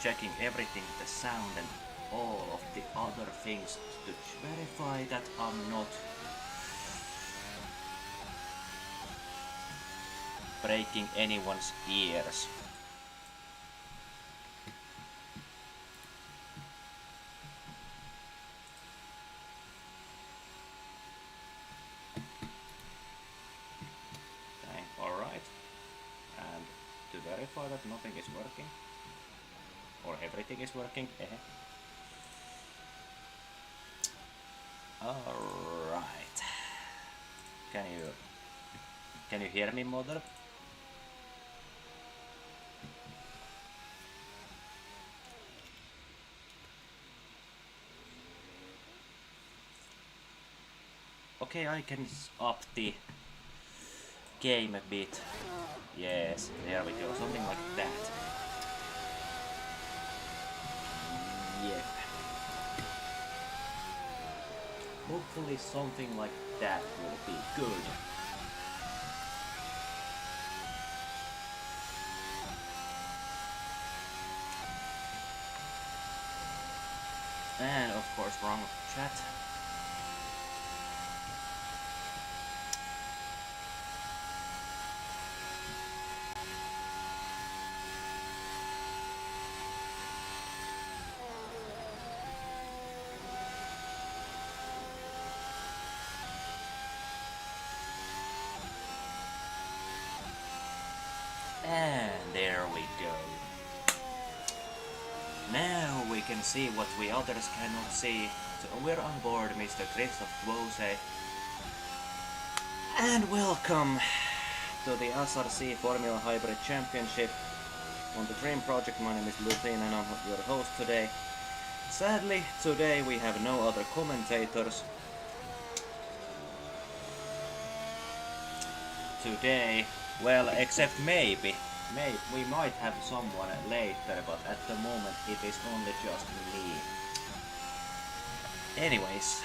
checking everything, the sound and all of the other things to verify that I'm not breaking anyone's ears. Alright. And to verify that nothing is working, or everything is working. Alright. Can you hear me, mother? Okay, I can up the game a bit. Yes, there we go, something like that. Yep. Hopefully something like that will be good. And of course wrong chat. And there we go. Now we can see what we others cannot see. So we're on board, Mr. Christoph Bose. And welcome to the SRC FormulaHybrid Championship on the Dream Project. My name is Lutin and I'm your host today. Sadly, today we have no other commentators. Today, well, except maybe we might have someone later, but at the moment it is only just me. Anyways,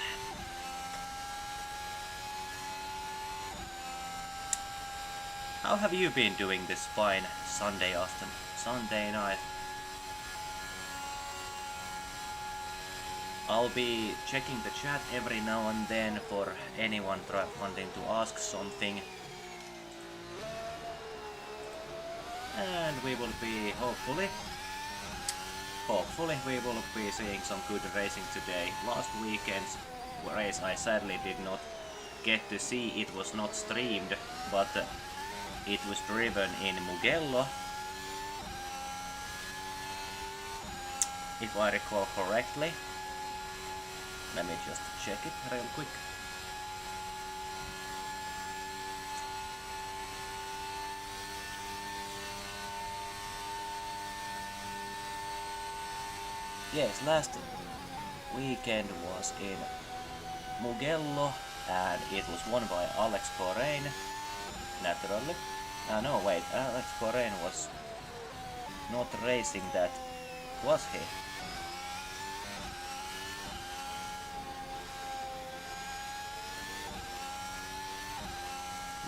how have you been doing this fine Sunday night? I'll be checking the chat every now and then for anyone wanting to ask something. And we will be, hopefully we will be seeing some good racing today. Last weekend's race I sadly did not get to see, it was not streamed, but it was driven in Mugello, if I recall correctly. Let me just check it real quick. Yes, last weekend was in Mugello and it was won by Alex Corraine, naturally. No, wait, Alex Corraine was not racing that, was he?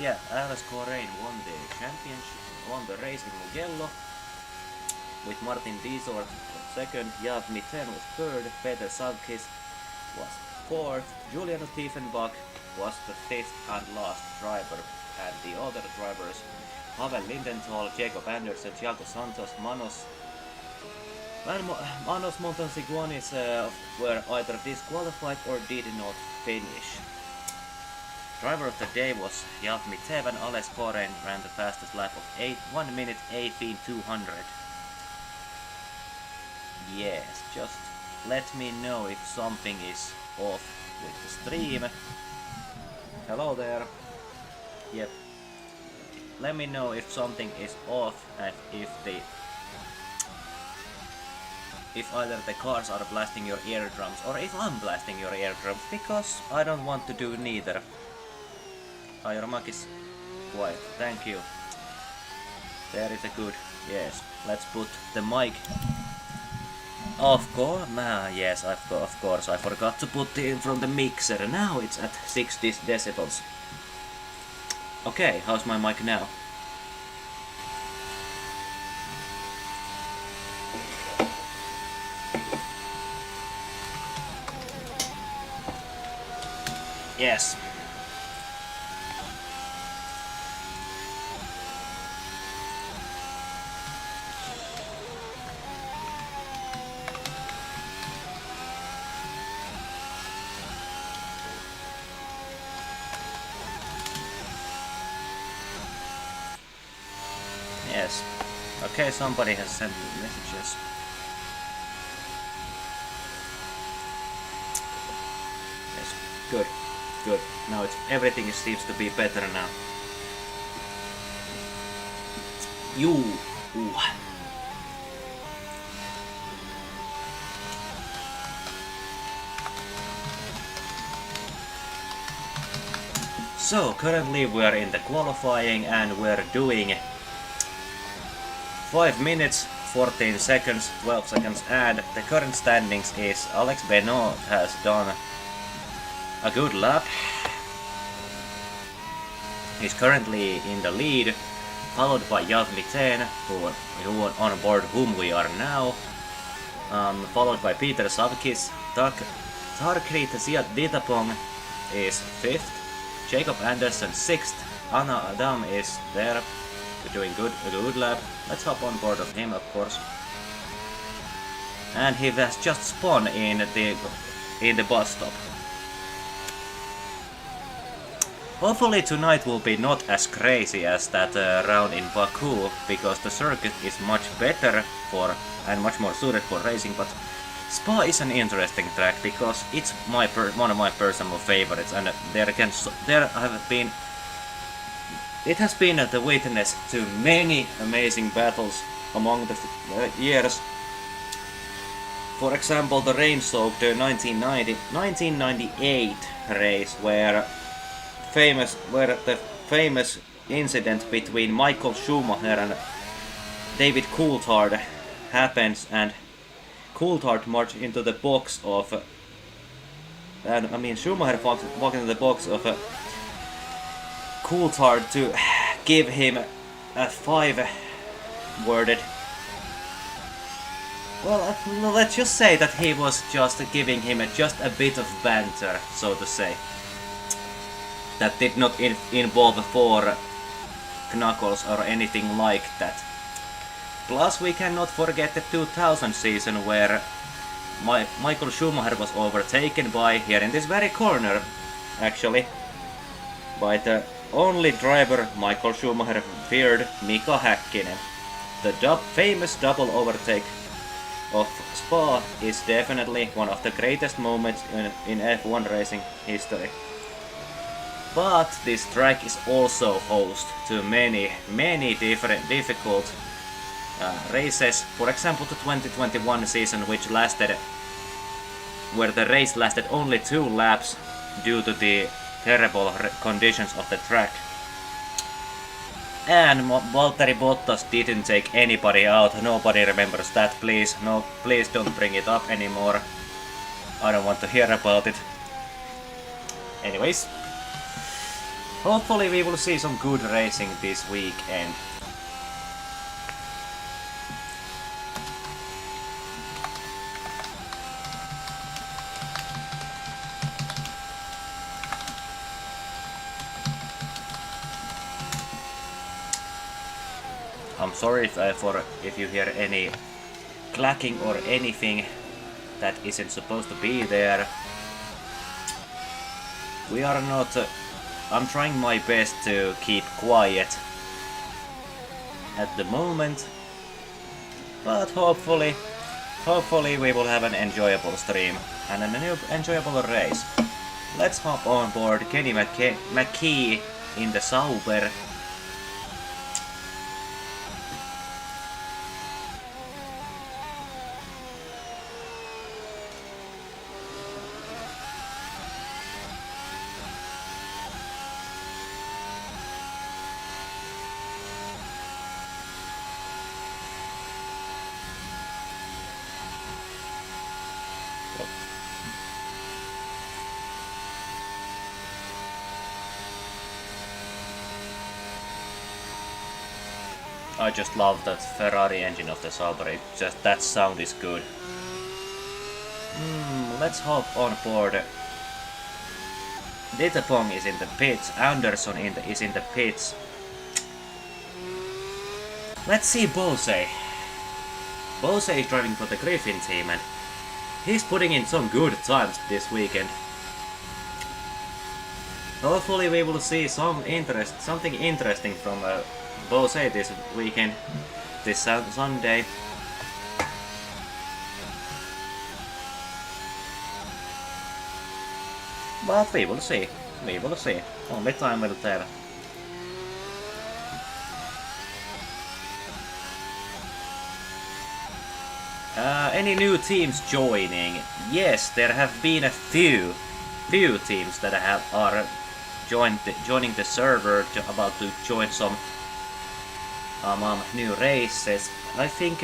Yeah, Alex Corraine won the championship, won the race in Mugello, with Martin Diesort second, Jav Mitten was third, Peter Savkis was fourth, Julian Tiefenbach was the fifth and last driver, and the other drivers, Pavel Lindenthal, Jacob Anderson, Thiago Santos, Manos Montonsiguanis were either disqualified or did not finish. Driver of the day was Jav Mitten, and Alex Corraine ran the fastest lap of 1 minute 18.200. Yes, just let me know if something is off with the stream. Hello there. Yep. Let me know if something is off and if either the cars are blasting your eardrums or if I'm blasting your eardrums, because I don't want to do neither. Your mic is quiet. Thank you. There is a good. Yes. Let's put the mic. Of course, yes, of course, I forgot to put it in from the mixer. Now it's at 60 decibels. Okay, how's my mic now? Yes. Yes. Okay, somebody has sent me messages. Yes. Good. Good. Now everything seems to be better now. You. Ooh. So currently we are in the qualifying and we're doing 5 minutes, 14 seconds, 12 seconds, and the current standings is Alex Benoit has done a good lap. He's currently in the lead, followed by Jan Miten, who on board whom we are now, followed by Peter Savkis. Tarkrit Ditapong is 5th, Jacob Anderson 6th, Anna Adam is there, doing a good lap. Let's hop on board of him, of course. And he has just spawned in the bus stop. Hopefully tonight will be not as crazy as that round in Baku, because the circuit is much better for and much more suited for racing, but Spa is an interesting track because it's one of my personal favorites, and it has been the witness to many amazing battles among the years. For example, the rain-soaked 1998 race where the famous incident between Michael Schumacher and David Coulthard happens, and Coulthard marched into the box of Schumacher walked into the box of Coulthard to give him a 5-worded. Well, let's just say that he was just giving him just a bit of banter, so to say. That did not involve 4 knuckles or anything like that. Plus, we cannot forget the 2000 season where Michael Schumacher was overtaken by, here in this very corner, actually, by the only driver Michael Schumacher feared, Mika Häkkinen. The famous double overtake of Spa is definitely one of the greatest moments in F1 racing history. But this track is also host to many different difficult races. For example, the 2021 season, where the race lasted only 2 laps due to the terrible conditions of the track. And Valtteri Bottas didn't take anybody out. Nobody remembers that, please. No, please don't bring it up anymore. I don't want to hear about it. Anyways, hopefully we will see some good racing this weekend. I'm sorry if you hear any clacking or anything that isn't supposed to be there. We are not... I'm trying my best to keep quiet at the moment, but hopefully we will have an enjoyable stream and an enjoyable race. Let's hop on board Kenny McKee in the Sauber. I just love that Ferrari engine of the Sauber. That sound is good. Let's hop on board Ditapong is in the pits, Anderson is in the pits. Let's see Bose. Bose is driving for the Griffin team and he's putting in some good times this weekend. Hopefully we will see something interesting from Bose this weekend, this Sunday. But we will see. We will see. Only time will tell. Any new teams joining? Yes, there have been a few teams that are joining the server, about to join some new races. I think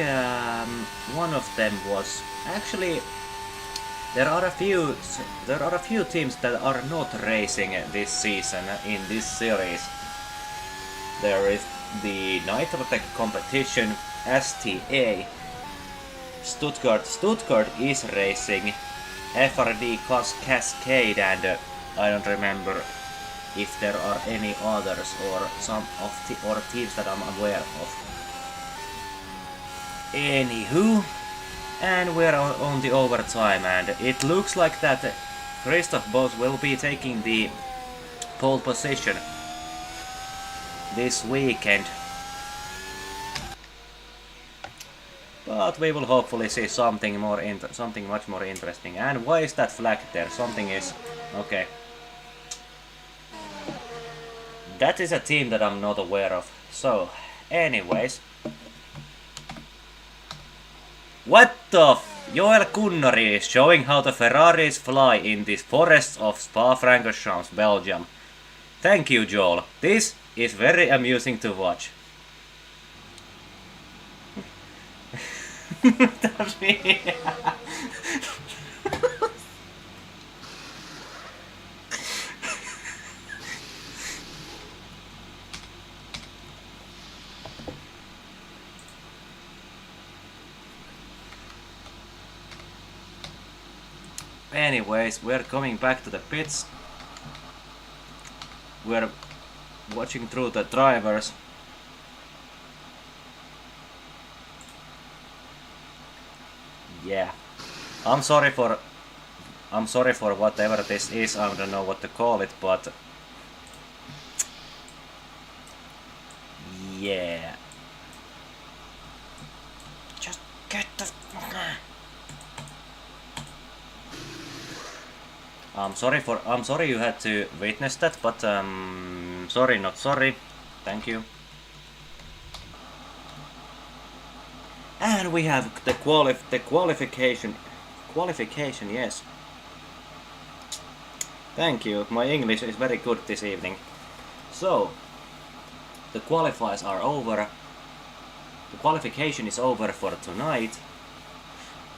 one of them was actually. There are a few teams that are not racing this season in this series. There is the Nitrotech competition, STA. Stuttgart is racing, FRD Cascade, and I don't remember if there are any others or some of teams that I'm aware of. Anywho, and we're on the overtime, and it looks like that Christoph Bose will be taking the pole position this weekend. But we will hopefully see something much more interesting. And why is that flag there? Something is okay. That is a team that I'm not aware of. So, anyways. What the Joel Kunnari is showing how the Ferraris fly in these forests of Spa-Francorchamps, Belgium. Thank you, Joel. This is very amusing to watch. Anyways, we're coming back to the pits. We're watching through the drivers. Yeah. I'm sorry for whatever this is. I don't know what to call it, but yeah. Just get the fucker. I'm sorry you had to witness that, but sorry not sorry. Thank you. And we have the qualification, yes. Thank you, my English is very good this evening. So, the qualifiers are over. The qualification is over for tonight.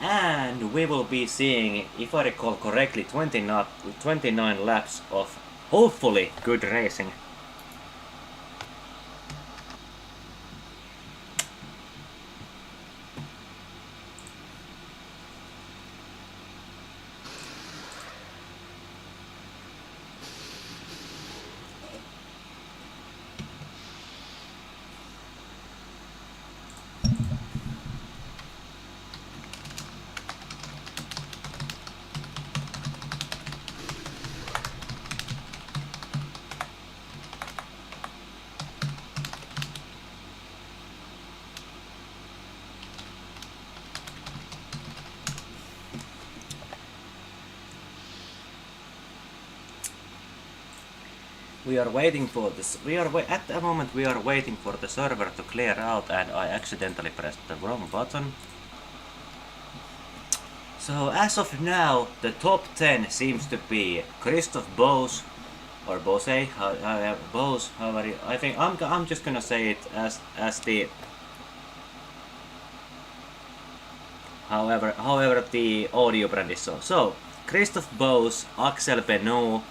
And we will be seeing, if I recall correctly, 29 laps of hopefully good racing. We are waiting for this. At the moment we are waiting for the server to clear out, and I accidentally pressed the wrong button. So as of now, the top 10 seems to be Christoph Bose, or Bose, Bose. However, I think I'm just gonna say it as the. However the audio brand is so. So Christoph Bose, Axel Benoit,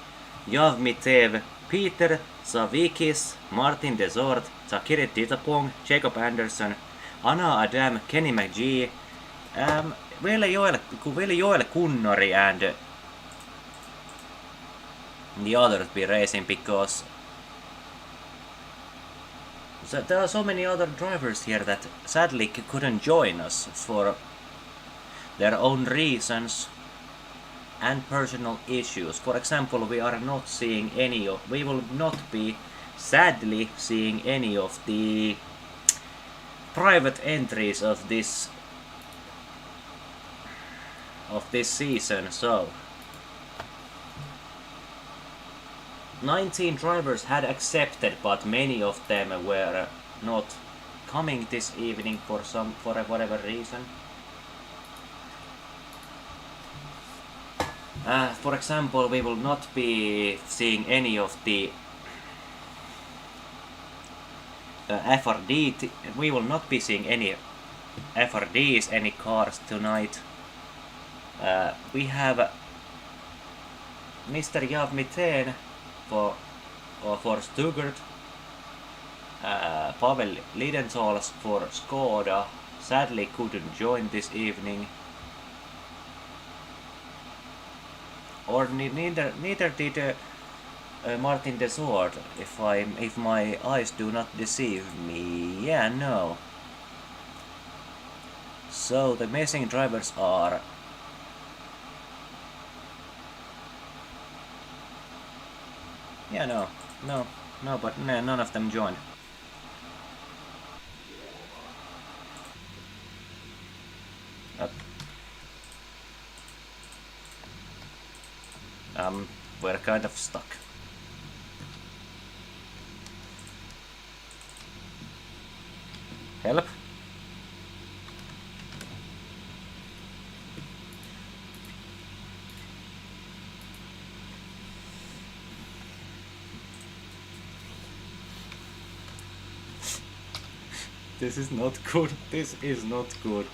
Yav Mitev, Peter Savikis, Martin Desort, Takiri Ditapong, Jacob Anderson, Anna Adam, Kenny McGee, Veli Joel Kunnari, and the others be racing, because there are so many other drivers here that sadly couldn't join us for their own reasons and personal issues. For example, we will not be sadly seeing any of the private entries of this season. So 19 drivers had accepted, but many of them were not coming this evening for whatever reason. For example, we will not be seeing any of the FRD. We will not be seeing any FRDs, any cars tonight. We have Mr. Javmiten for Stuttgart, Pavel Lidentals for Skoda sadly couldn't join this evening, or neither did Martin Desord, if my eyes do not deceive me. Yeah, no. So the missing drivers are but none of them joined. We're kind of stuck. Help? This is not good. This is not good.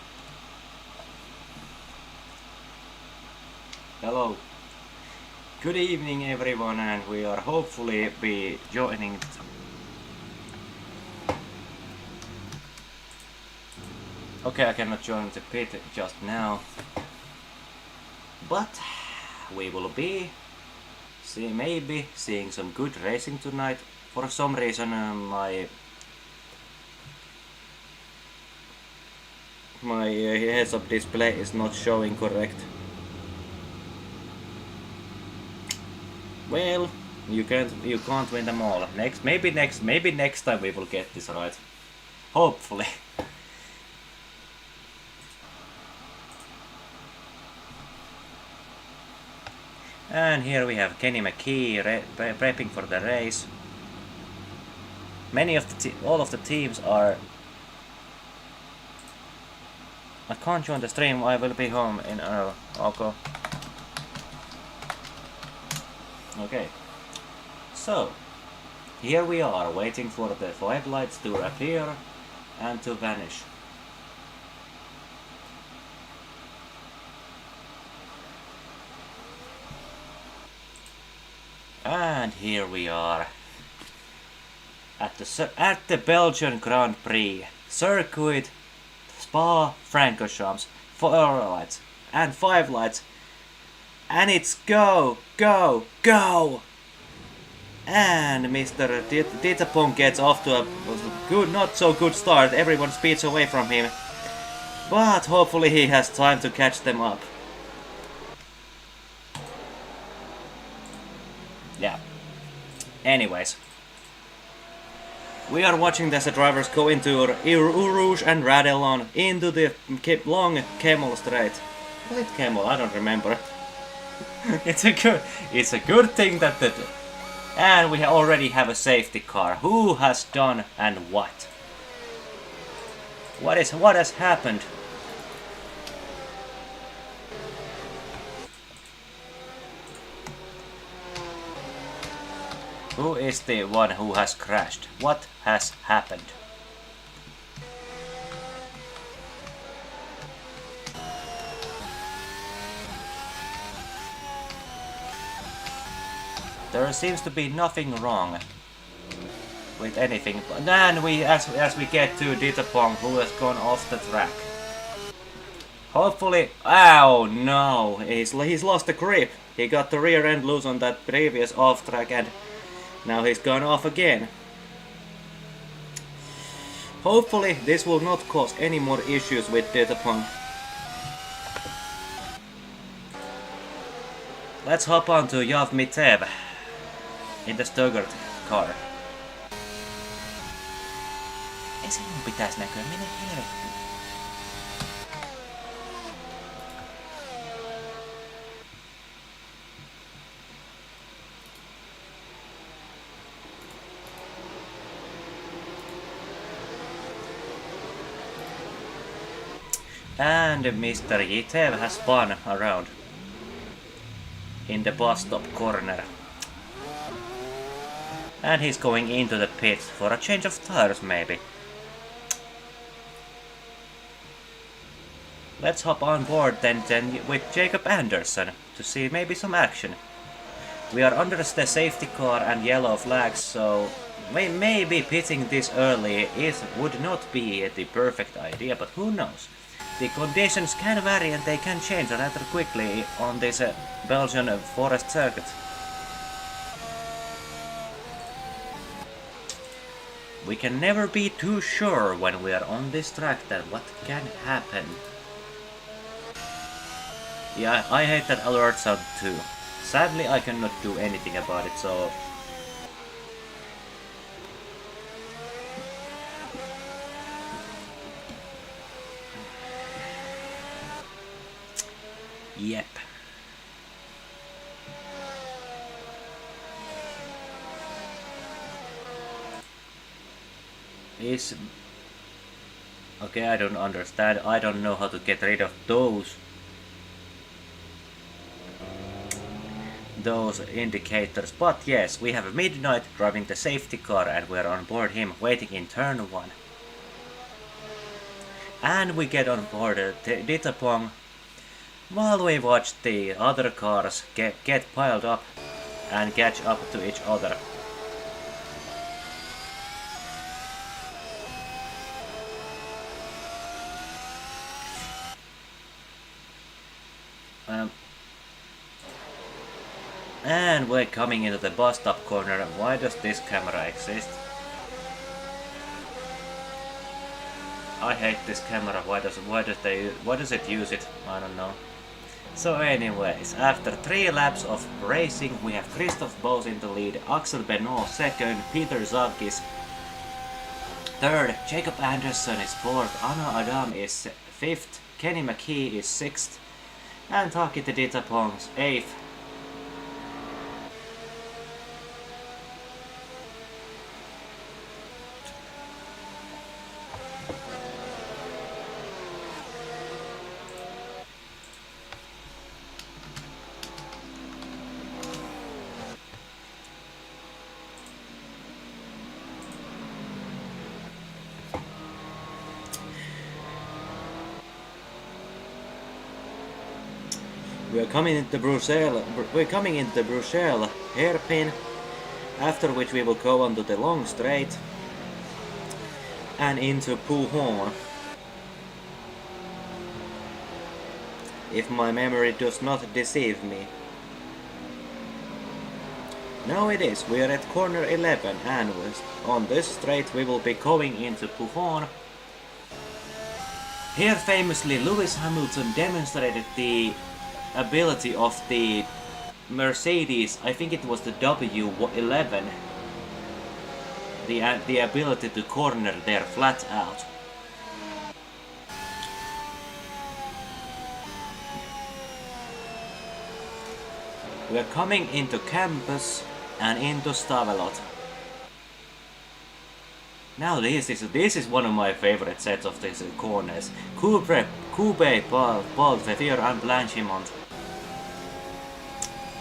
Hello. Good evening everyone, and we are hopefully be joining. Okay, I cannot join the pit just now, but we will be maybe seeing some good racing tonight. For some reason my heads-up display is not showing correct. Well, you can't win them all. Maybe next time we will get this right. Hopefully. And here we have Kenny McKee prepping for the race. All of the teams are. I can't join the stream. I will be home in an hour. Okay. So here we are waiting for the 5 lights to appear and to vanish. And here we are at the Belgian Grand Prix circuit, Spa-Francorchamps, 4 lights and 5 lights, and it's go, go, go! And Mr. Ditapong gets off to a not so good start. Everyone speeds away from him, but hopefully he has time to catch them up. Yeah. Anyways, we are watching as the drivers go into Rouge and Radellon into the long Camel Straight. Was it Camel? I don't remember. It's a good thing that and we already have a safety car. Who has done and what? What has happened? Who is the one who has crashed? What has happened? There seems to be nothing wrong with anything. But then as we get to Ditapong, who has gone off the track. Hopefully, oh no, he's lost the grip. He got the rear end loose on that previous off track and now he's gone off again. Hopefully this will not cause any more issues with Datapong. Let's hop on to Yav Mitev in the Stuttgart car. Ei sinun pitäis näkyä, mene helvettiin. And Mr. Yitev has spun around in the bus stop corner. And he's going into the pit for a change of tires maybe. Let's hop on board then with Jacob Anderson to see maybe some action. We are under the safety car and yellow flags, so maybe pitting this early would not be the perfect idea, but who knows. The conditions can vary and they can change rather quickly on this Belgian forest circuit. We can never be too sure when we are on this track that what can happen. Yeah, I hate that alert sound too. Sadly, I cannot do anything about it, so... Yep. Okay, I don't understand. I don't know how to get rid of those indicators, but yes, we have a Midnight driving the safety car and we're on board him waiting in turn 1. And we get on board Ditapong while we watch the other cars get piled up and catch up to each other. And we're coming into the bus stop corner. Why does this camera exist? I hate this camera. Why does it use it? I don't know. So anyways, after 3 laps of racing, we have Christophe Bose in the lead, Axel Benoit second, Peter Zalkis third, Jacob Anderson is fourth, Anna Adam is fifth, Kenny McKee is sixth, and Takita Ditapong eighth. We're coming into Bruxelles hairpin, after which we will go onto the long straight and into Pouhon. If my memory does not deceive me. Now it is, we are at corner 11 and on this straight we will be going into Pouhon. Here famously Lewis Hamilton demonstrated the ability of the Mercedes, I think it was the W11, the ability to corner there flat out. We are coming into campus and into Stavelot. Now this is one of my favorite sets of these corners. Coupe, Paul, Fevier and Blanchimont.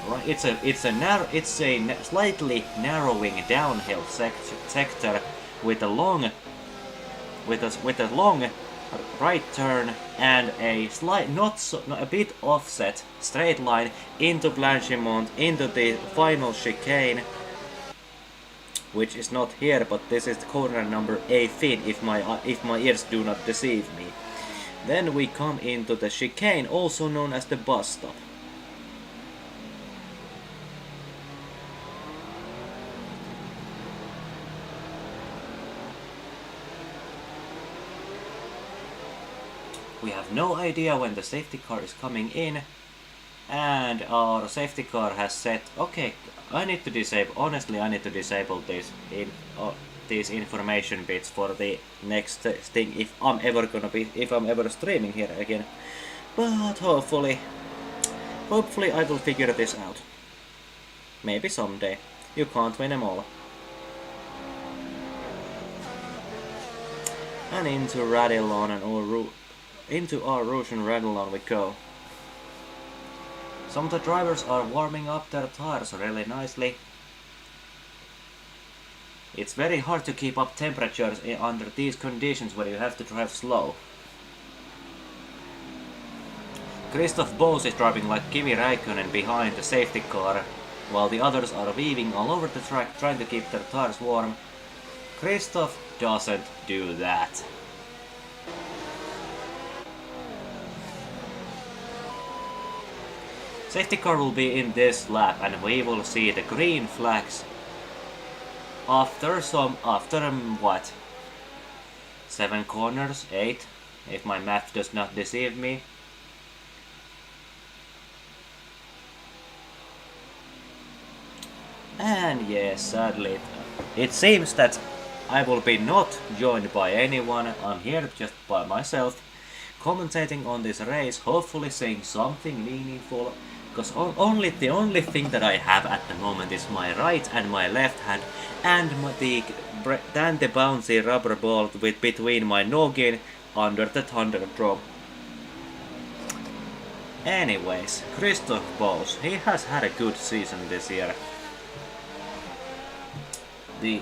Right, it's a slightly narrowing downhill sector with a long right turn and a a bit offset straight line into Blanchimont, into the final chicane, which is not here, but this is corner number 18 if my ears do not deceive me. Then we come into the chicane, also known as the bus stop. We have no idea when the safety car is coming in, and our safety car has said, okay, I need to disable these information bits for the next thing if I'm ever streaming here again. But hopefully I will figure this out. Maybe someday. You can't win them all. And into Radillon and into our Russian Radillon we go. Some of the drivers are warming up their tires really nicely. It's very hard to keep up temperatures under these conditions where you have to drive slow. Christoph Bose is driving like Kimi Räikkönen behind the safety car, while the others are weaving all over the track trying to keep their tires warm. Christoph doesn't do that. Safety car will be in this lap and we will see the green flags after what? 7 corners? 8? If my math does not deceive me. And yes, sadly, it seems that I will be not joined by anyone. I'm here just by myself, commentating on this race, hopefully saying something meaningful. Because the only thing that I have at the moment is my right and my left hand, and the bouncy rubber ball between my noggin under the Thunderdome. Anyways, Christoph Bose, he has had a good season this year. The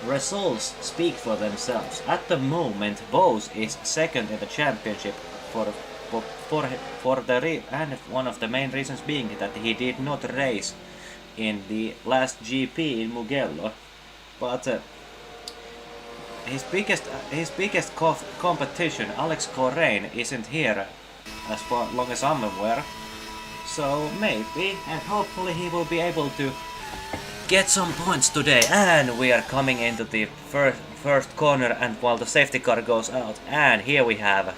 results speak for themselves. At the moment, Bose is second in the championship and one of the main reasons being that he did not race in the last GP in Mugello, but his biggest competition, Alex Corraine, isn't here as long as I'm aware. So maybe and hopefully he will be able to get some points today. And we are coming into the first corner, and while the safety car goes out, and here we are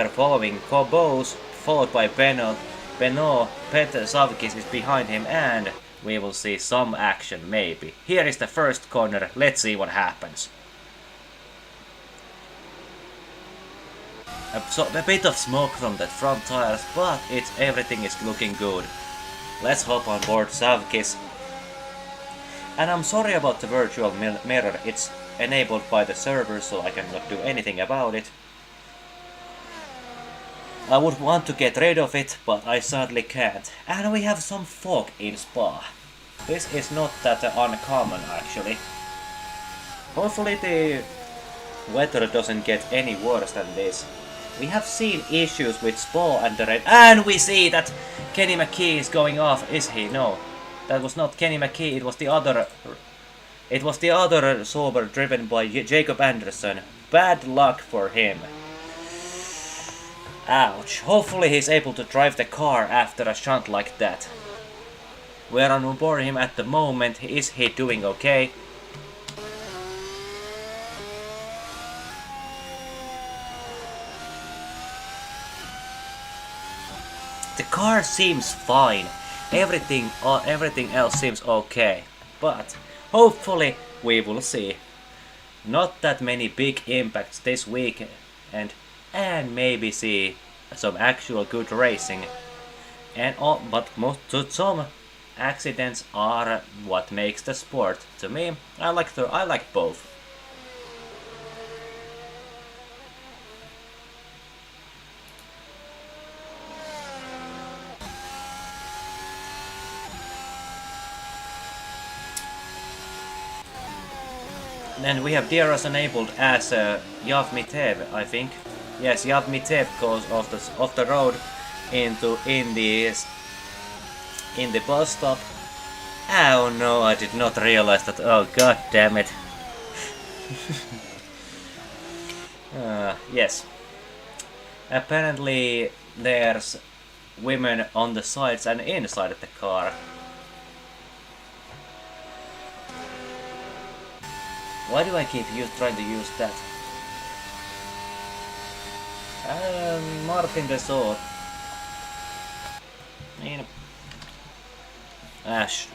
following Bose, followed by Benoit. Peter Savkis is behind him, and we will see some action maybe. Here is the first corner, let's see what happens. A bit of smoke from the front tires, but everything is looking good. Let's hop on board Savkis. And I'm sorry about the virtual mirror, it's enabled by the server, so I cannot do anything about it. I would want to get rid of it, but I sadly can't. And we have some fog in Spa. This is not that uncommon actually. Hopefully the weather doesn't get any worse than this. We have seen issues with Spa and the rain, and we see that Kenny McKee is going off, is he? No. That was not Kenny McKee, it was the other Sauber driven by Jacob Anderson. Bad luck for him. Ouch. Hopefully he's able to drive the car after a shunt like that. We're on board him at the moment. Is he doing okay? The car seems fine. Everything else seems okay. But hopefully we will see. Not that many big impacts this week, and maybe see some actual good racing. But some accidents are what makes the sport. To me, I like both. And we have DRS enabled as Yav Mitev, I think. Yes, Yav Mitev goes off the road in the bus stop. Oh no, I did not realize that. Oh god damn it. Yes. Apparently there's women on the sides and inside the car. Why do I keep trying to use that? Martin de Soo. Niin. Ash.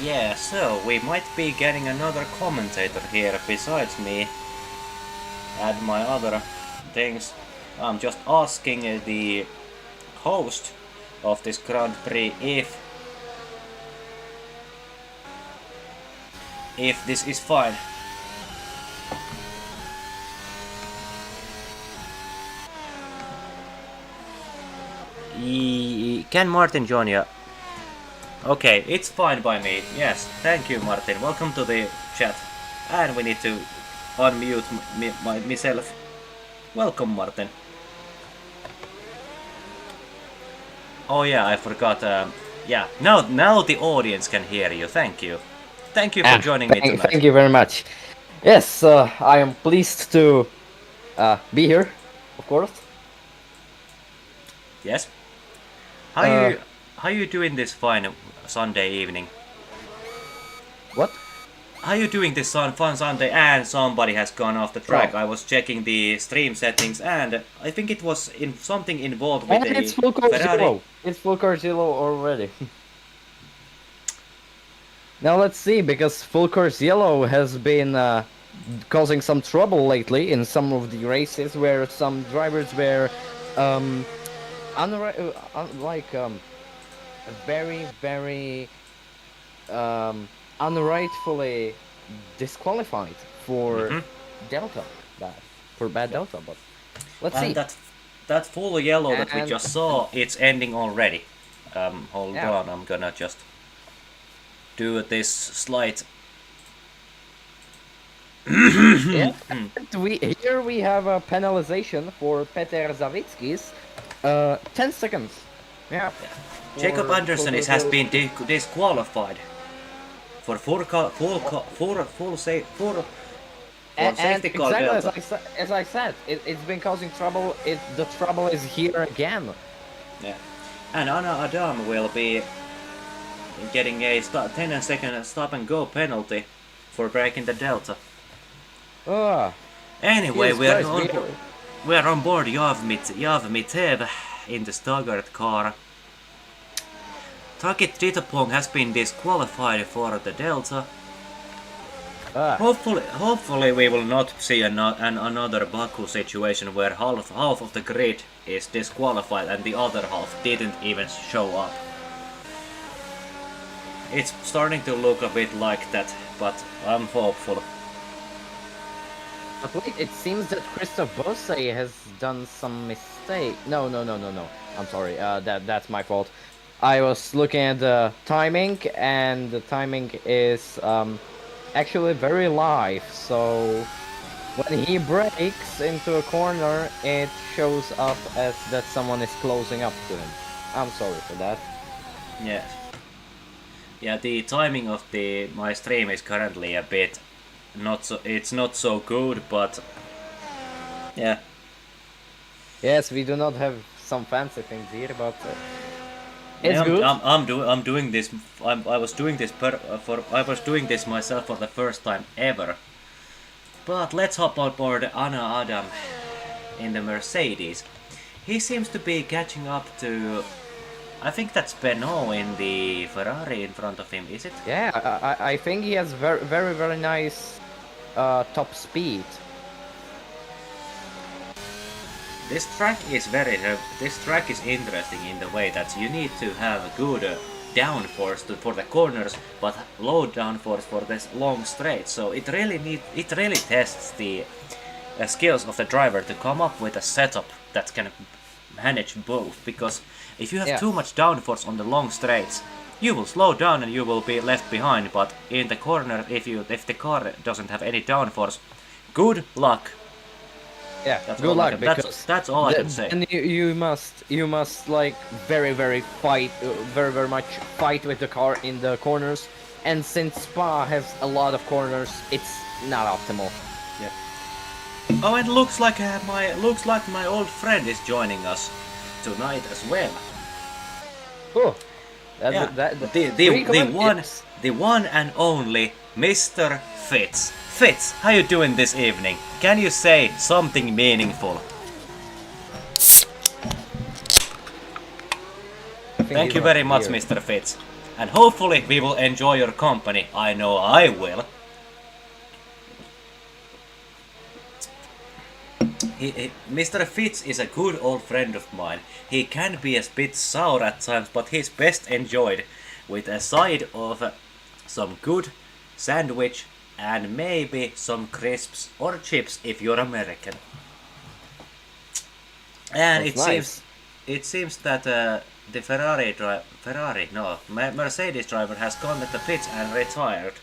Yeah, so we might be getting another commentator here besides me and my other things. I'm just asking the host of this Grand Prix if this is fine. Can Martin join you? Okay, it's fine by me. Yes, thank you, Martin. Welcome to the chat. And we need to unmute myself. Welcome, Martin. Oh yeah, I forgot. Yeah, now the audience can hear you. Thank you. Thank you for joining me tonight. Thank you very much. Yes, I am pleased to be here, of course. Yes. How you doing this fine Sunday evening? What? How you doing this fun Sunday and somebody has gone off the track? I was checking the stream settings and I think it was something involved with it's full course Ferrari. yellow. It's full course yellow already. Now let's see, because full course yellow has been causing some trouble lately in some of the races where some drivers were very unrightfully disqualified for Delta, bad Delta. But let's see. That full yellow that we just saw, it's ending already. Hold on, I'm gonna just do this slight. Here we have a penalization for Peter Zavitsky's 10 seconds. Yeah. Jacob Anderson has been disqualified for safety car Delta. Exactly as I said, it's been causing trouble. The trouble is here again. Yeah, and Anna Adam will be getting a 10-second stop and go penalty for breaking the Delta. Anyway, we're on board Yavmitev in the staggered car. Takit Titapong has been disqualified for the Delta. Hopefully we will not see another Baku situation where half of the grid is disqualified and the other half didn't even show up. It's starting to look a bit like that, but I'm hopeful. But wait, it seems that Christoph Bosse has done some mistake. No. I'm sorry. That's my fault. I was looking at the timing, and the timing is actually very live. So when he brakes into a corner, it shows up as that someone is closing up to him. I'm sorry for that. Yes. Yeah, the timing of my stream is currently a bit it's not so good, but yeah. Yes, we do not have some fancy things here, but it's good. I'm doing this. I was doing this myself for the first time ever. But let's hop on board Anna Adam in the Mercedes. He seems to be catching up to. I think that's Benoit in the Ferrari in front of him, is it? Yeah, I think he has very nice top speed. This track is interesting in the way that you need to have good downforce for the corners, but low downforce for this long straight. So it really tests the skills of the driver to come up with a setup that can manage both, because if you have too much downforce on the long straights, you will slow down and you will be left behind, but in the corner, if the car doesn't have any downforce, good luck. Yeah, That's good all I luck can, because that's all I can say. then you must like very fight very much fight with the car in the corners, and since Spa has a lot of corners, it's not optimal. Yeah. Oh, and looks like my old friend is joining us tonight as well. Oh, Yeah, that the three the one commentators. the one and only Mr. Fitz. Fitz, how you doing this evening? Can you say something meaningful? I think Thank he's you not very much, here. Mr. Fitz. And hopefully we will enjoy your company. I know I will. Mr. Fitz is a good old friend of mine. He can be a bit sour at times, but he's best enjoyed with a side of some good sandwich and maybe some crisps or chips if you're American. And That's nice. it seems that the Mercedes driver has gone at the pits and retired.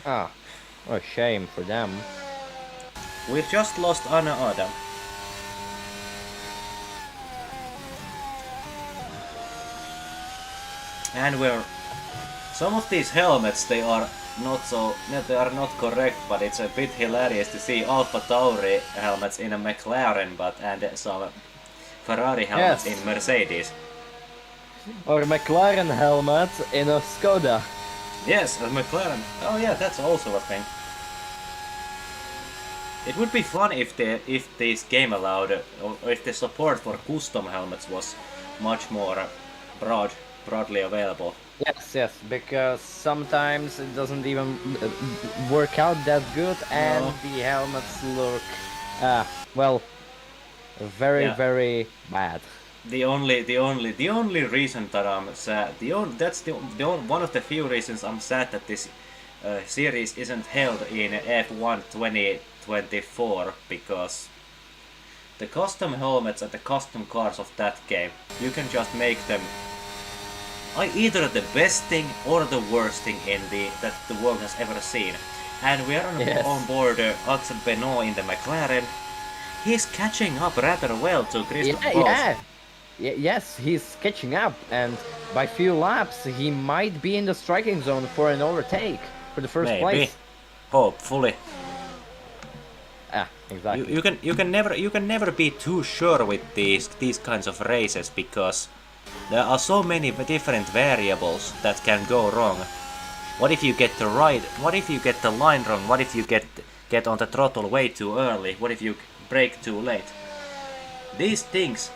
Ah, what a shame for them. We've just lost Anna Adam. And we're some of these helmets they are not correct, but it's a bit hilarious to see Alpha Tauri helmets in a McLaren and some Ferrari helmets Yes. in Mercedes. Or McLaren helmet in a Skoda. Yes, a McLaren. Oh yeah, that's also a thing. It would be fun if this game allowed, or if the support for custom helmets was much more broadly available. Yes, because sometimes it doesn't even work out that good, and No. the helmets look, well, Yeah. very bad. The only reason that I'm sad, one of the few reasons I'm sad that this series isn't held in F1 2024, because the custom helmets and the custom cars of that game, you can just make them either the best thing or the worst thing that the world has ever seen. And we are Yes. on board Axel Benoit in the McLaren. He's catching up rather well to Christoph Boss. Yes, he's catching up, and by few laps he might be in the striking zone for an overtake for the first Maybe. place. Hopefully. Exactly. You can never be too sure with these kinds of races, because there are so many different variables that can go wrong. What if you get the right? What if you get the line wrong? What if you get on the throttle way too early? What if you brake too late? These things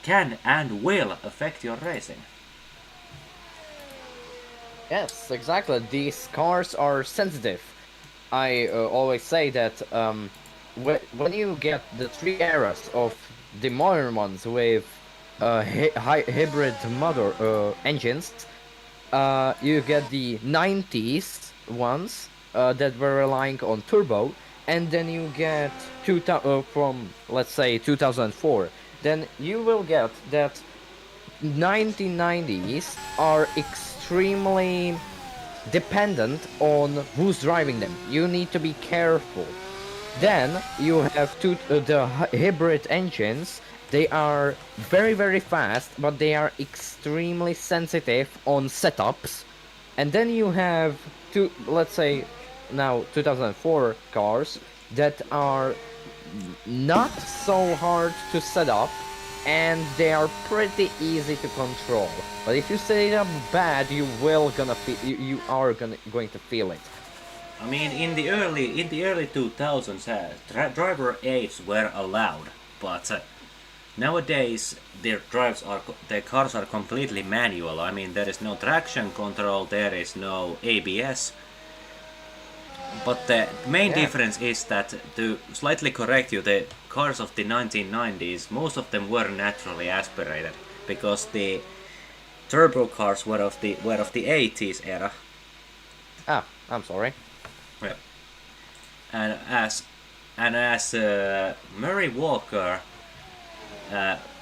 can and will affect your racing. Yes, exactly. These cars are sensitive. I always say that when you get the three eras of the modern ones with hybrid motor engines, you get the 90s ones that were relying on turbo, and then you get from, let's say, 2004. Then you will get that 1990s are extremely dependent on who's driving them. You need to be careful. Then you have the hybrid engines. They are very fast, but they are extremely sensitive on setups. And then you have let's say now 2004 cars that are not so hard to set up, and they are pretty easy to control. But if you set it up bad, you are going to feel it. I mean, in the early 2000s, driver aids were allowed, but nowadays their cars are completely manual. I mean, there is no traction control, there is no ABS. But the main difference is that, to slightly correct you, the cars of the 1990s, most of them were naturally aspirated, because the turbo cars were of the 80s era. I'm sorry. Yeah. And as Murray Walker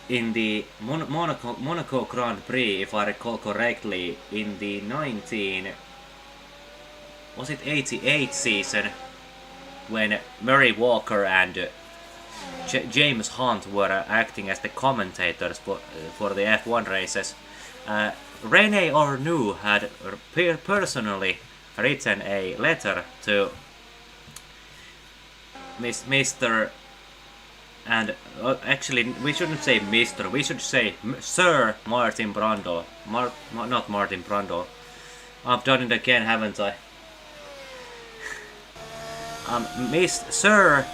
in the Monaco Grand Prix, if I recall correctly, in the 88 season, when Murray Walker and James Hunt were acting as the commentators for the F1 races. Rene Arnoux had personally written a letter to Mr. and actually we shouldn't say Mr. We should say Sir Martin Brundle. Not Martin Brundle. I've done it again, haven't I? Sir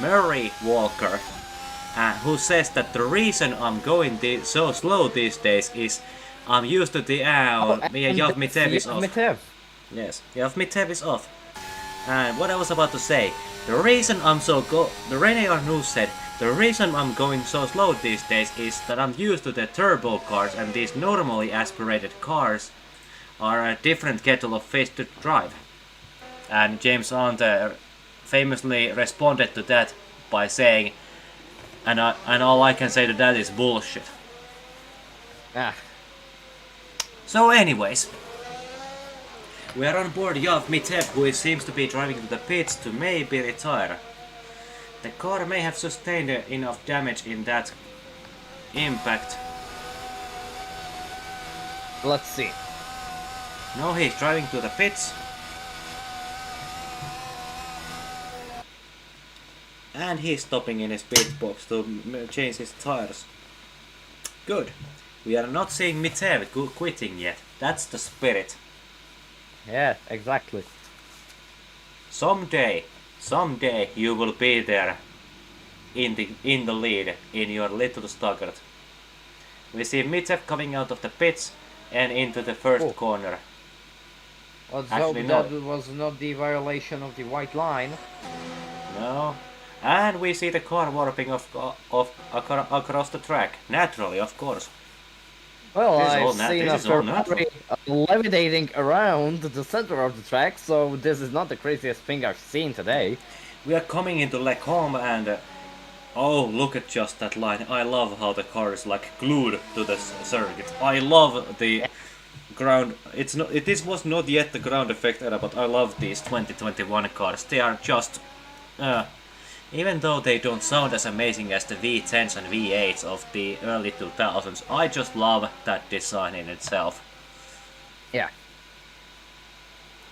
Murray Walker, who says that the reason I'm going so slow these days is I'm used to the Yav Mitev is off. Yes, Yav Mitev is off. And what I was about to say, the reason the Rene Arnoux said, the reason I'm going so slow these days is that I'm used to the turbo cars, and these normally aspirated cars are a different kettle of fish to drive. And James Hunt famously responded to that by saying, and all I can say to that is bullshit. So anyways, we are on board Yav Mitev, who seems to be driving to the pits to maybe retire. The car may have sustained enough damage in that impact. Let's see. No, he's driving to the pits. And he's stopping in his pit box to change his tires. Good. We are not seeing Mitev quitting yet. That's the spirit. Yeah, exactly. Someday you will be there in the lead in your little Stuttgart. We see Mitev coming out of the pits and into the first corner. Let's hope that was not the violation of the white line. No. And we see the car warping across the track. Naturally, of course. Well, I've seen a Ferrari levitating around the center of the track, so this is not the craziest thing I've seen today. We are coming into Le Combe and oh, look at just that line. I love how the car is like glued to the circuit. I love the ground. This was not yet the ground effect era, but I love these 2021 cars. They are just even though they don't sound as amazing as the V10s and V8s of the early 2000s, I just love that design in itself. Yeah.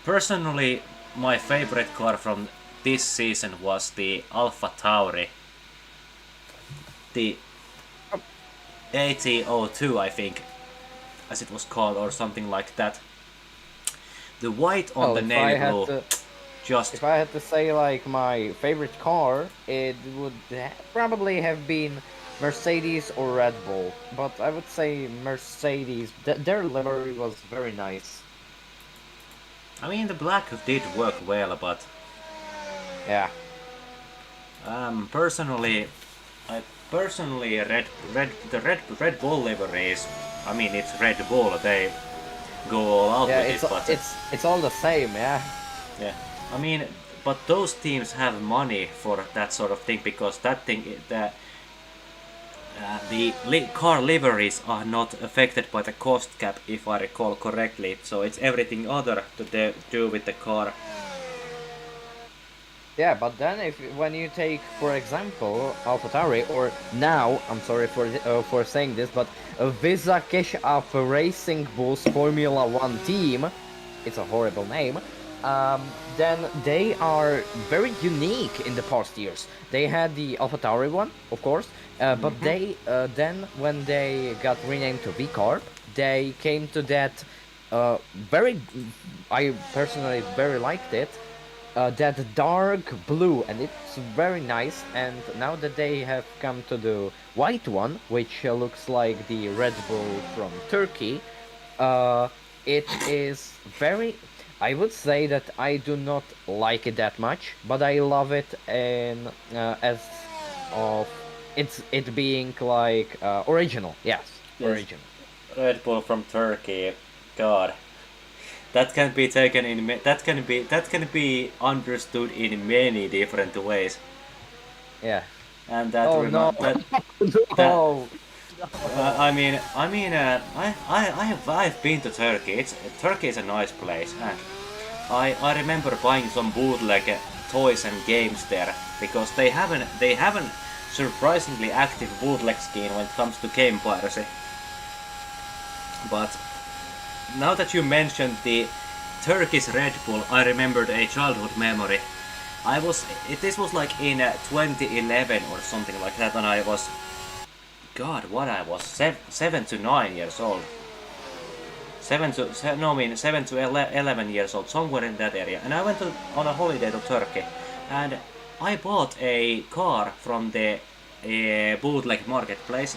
Personally, my favorite car from this season was the Alpha Tauri. The AT02, I think, as it was called, or something like that. The white on the navy blue. If I had to say like my favorite car, it would probably have been Mercedes or Red Bull. But I would say Mercedes. Their livery was very nice. I mean, the black did work well, but yeah. Personally, the Red Bull liveries. I mean, it's Red Bull. They go all out with it, but it's all the same, yeah. Yeah. I mean, but those teams have money for that sort of thing, because that thing, the car liveries are not affected by the cost cap, if I recall correctly. So it's everything other to do with the car. Yeah, but then when you take, for example, AlphaTauri, or now, I'm sorry for saying this, but Visa Cash App Racing Bulls Formula 1 team, it's a horrible name. Then they are very unique in the past years. They had the AlphaTauri one, of course, but they then when they got renamed to V-Carb, they came to that I personally very liked it, that dark blue, and it's very nice. And now that they have come to the white one, which looks like the Red Bull from Turkey, it is very... I would say that I do not like it that much, but I love it in as of it being like original. Yes, original. Red Bull from Turkey, God, that can be taken in that can be understood in many different ways. Yeah. And that I've been to Turkey. Turkey is a nice place. I remember buying some bootleg toys and games there because they haven't surprisingly active bootleg scene when it comes to game piracy. But now that you mentioned the Turkish Red Bull, I remembered a childhood memory. This was like in 2011 or something like that, and I was, God, what I was 7 to 9 years old. 7 to 11 years old, somewhere in that area. And I went on a holiday to Turkey, and I bought a car from the bootleg marketplace.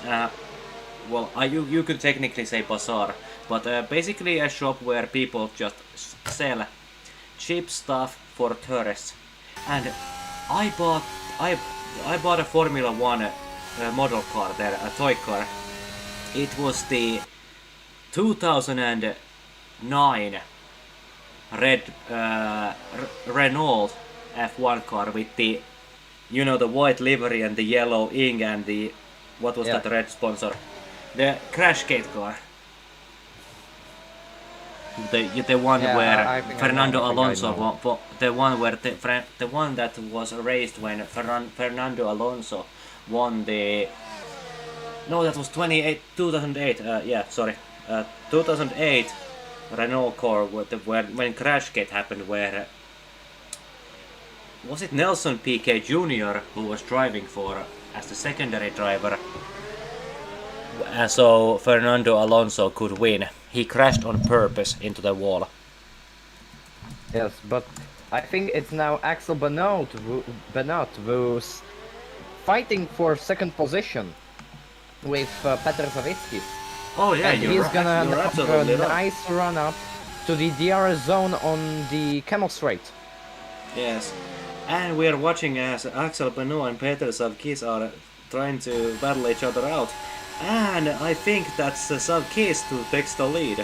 Well, you could technically say bazaar, but basically a shop where people just sell cheap stuff for tourists. And I bought a Formula 1 model car there, a toy car. It was the 2009 red Renault F1 car with the, you know, the white livery and the yellow ink and the, what was that red sponsor? The Crashgate car. The one where Fernando Alonso, the one where the one that was raced when Fernando Alonso won the. No, that was 2008. Yeah, sorry, 2008 Renault car when Crashgate happened, where was it Nelson Piquet Jr. who was driving for as the secondary driver. So Fernando Alonso could win. He crashed on purpose into the wall. Yes, but I think it's now Axel Benoit who's fighting for second position with Petr Savitskis. Oh yeah, and he's gonna have a nice run up to the DRS zone on the Camel Straight. Yes, and we are watching as Axel Benoit and Petr Savitskis are trying to battle each other out. And I think that's Savitskis who takes the lead.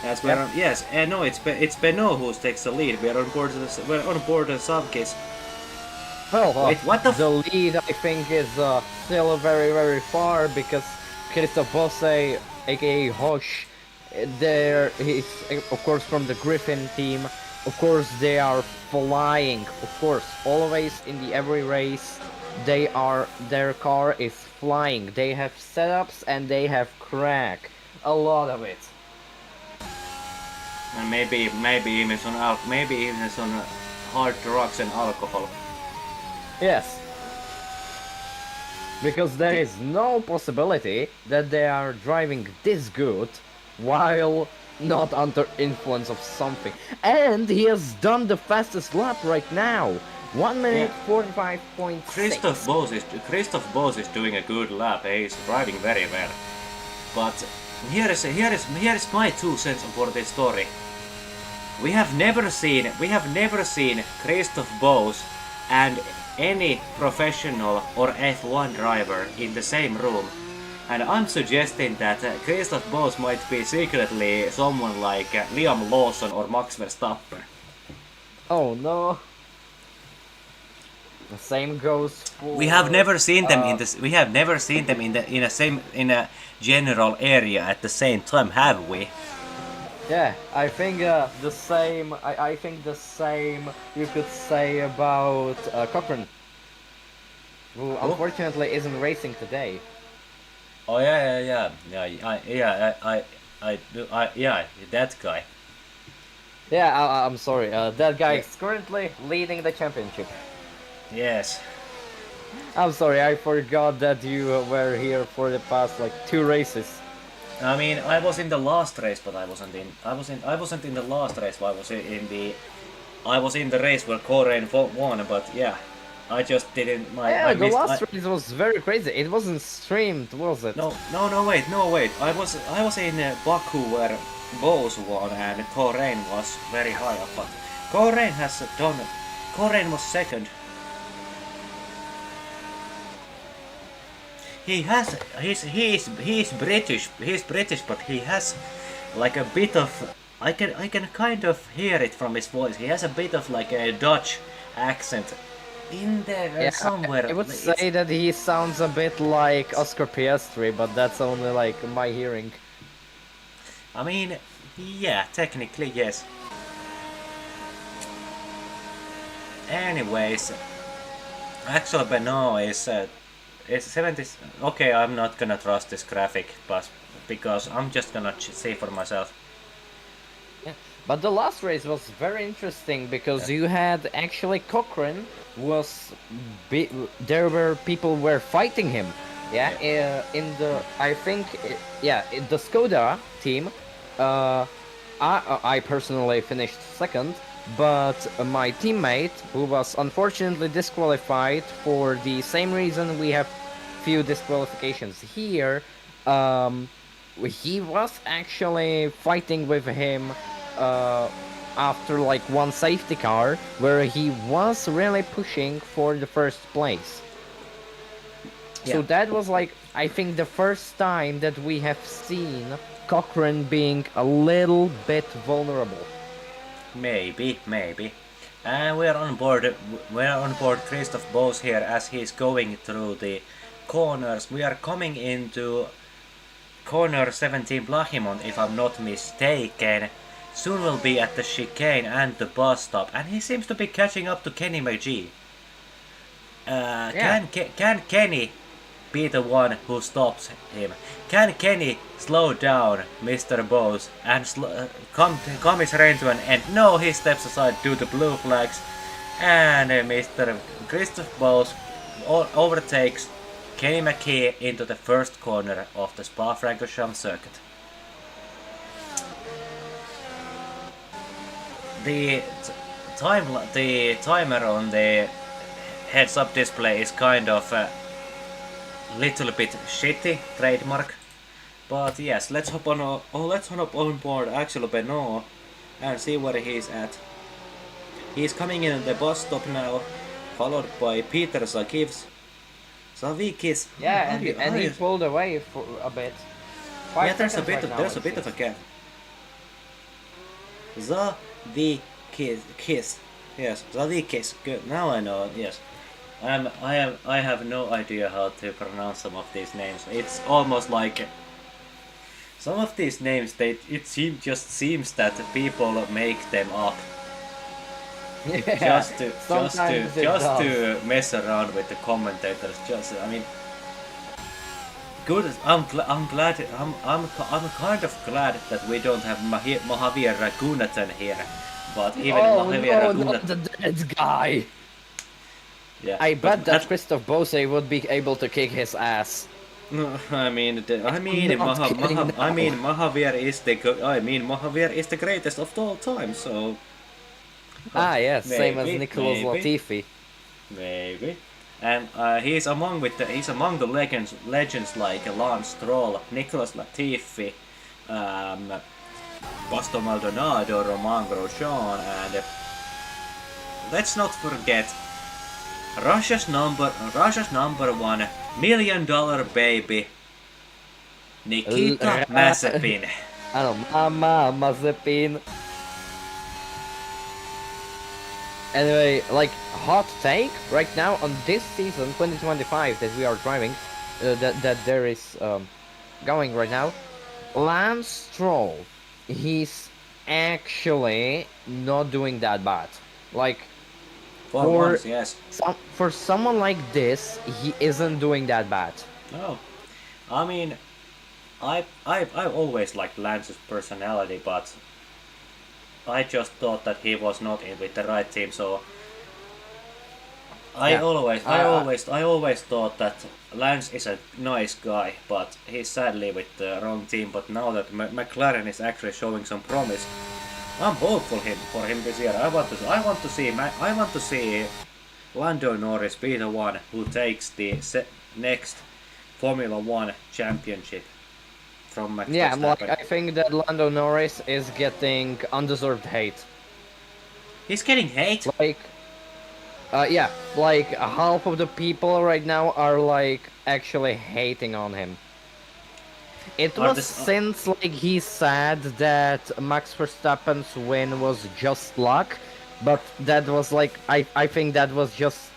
As we're on, yes, no, it's Benoit who takes the lead. We're on board Savitskis. Well, wait, what the lead I think is still very, very far because Christophe Bosse, aka Hosh, he's of course from the Griffin team. Of course they are flying. Of course, always in every race, their car is flying. They have setups and they have crack, a lot of it. And maybe even on hard drugs and alcohol. Yes. Because there is no possibility that they are driving this good while not under influence of something. And he has done the fastest lap right now. 1 minute 45.6. Christophe Bose is doing a good lap. He's driving very well. But here is my 2 cents for this story. We have never seen Christophe Bose and any professional or F1 driver in the same room. And I'm suggesting that Christophe Bose might be secretly someone like Liam Lawson or Max Verstappen. Oh no. The same goes for. We have never seen them in this. We have never seen them in a general area at the same time, have we? Yeah, I think the same. I think the same you could say about Cochrane, who unfortunately isn't racing today. Oh yeah, that guy. Yeah, I'm sorry. That guy is currently leading the championship. Yes. I'm sorry, I forgot that you were here for the past like 2 races. I mean, I was in the last race, but I wasn't in the last race. I was in the race where Corain won, but yeah, I just didn't. The last race was very crazy. It wasn't streamed, was it? No, wait. I was in Baku where Bose won and Corain was very high up, but Corain was second. He's British, but he has like a bit of, I can kind of hear it from his voice. He has a bit of like a Dutch accent in there somewhere. I would say that he sounds a bit like Oscar Piastri, but that's only like my hearing. I mean, yeah, technically yes. Anyways, actual Benoit is 70. Okay, I'm not gonna trust this graphic, but because I'm just gonna see for myself. Yeah. But the last race was very interesting because Yeah. you had actually Cochrane was there were people were fighting him. Yeah, in the I think yeah in the Skoda team, I personally finished second, but my teammate who was unfortunately disqualified for the same reason we have few disqualifications here. Um, he was actually fighting with him uh, after like one safety car where he was really pushing for the first place. So Yeah. that was like I think the first time that we have seen Cochrane being a little bit vulnerable. Maybe, maybe. And we're on board. We're on board Christoph Bose here as he's going through the corners. We are coming into corner 17 Blachimont, if I'm not mistaken. Soon we'll be at the chicane and the bus stop, and he seems to be catching up to Kenny McGee. Yeah. Can Kenny be the one who stops him? Can Kenny slow down Mr. Bose and come his reign to an end? No, he steps aside due to blue flags, and Mr. Christoph Bose overtakes Kenny McKee into the first corner of the Spa-Francorchamps circuit. The timer on the heads-up display is kind of little bit shitty trademark, but yes, let's hop on board actual Benoit and see where he's at. He's coming in at the bus stop now, followed by Peter Zakivs. Zavikis. Yeah, and he pulled away for a bit. Yeah, there's a bit of a gap. Zavikis. Yes, Zavikis. Good. Now I know. Yes. I have no idea how to pronounce some of these names. It's almost like some of these names. Just seems that people make them up Yeah, just to mess around with the commentators. I mean, good. I'm glad. I'm kind of glad that we don't have Mahavir Raghunathan here. But even Mahavir Raghunathan, not the dead guy. Yeah, I bet that Christoph Bose would be able to kick his ass. No, Mahavir is the greatest of all time. So Yes, same as maybe, Nicholas Latifi. Maybe. And he's among the legends like Lance Stroll, Nicholas Latifi, Pastor Maldonado, Romain Grosjean, and let's not forget Russia's number one $1 million baby, Nikita Mazepin. Mama Mazepin. Anyway, like hot take right now on this season 2025 that we are driving, that there is going right now. Lance Stroll, he's actually not doing that bad. Like Once, yes. For someone like this, he isn't doing that bad. No, I mean, I've always liked Lance's personality, but I just thought that he was not in with the right team. So I always thought that Lance is a nice guy, but he's sadly with the wrong team. But now that McLaren is actually showing some promise, I'm hopeful for him this year. I want to see Lando Norris be the one who takes the next Formula One championship from Max Verstappen. Like I think that Lando Norris is getting undeserved hate. He's getting hate. Like half of the people right now are like actually hating on him. It was since like he said that Max Verstappen's win was just luck, but that was like I think that was just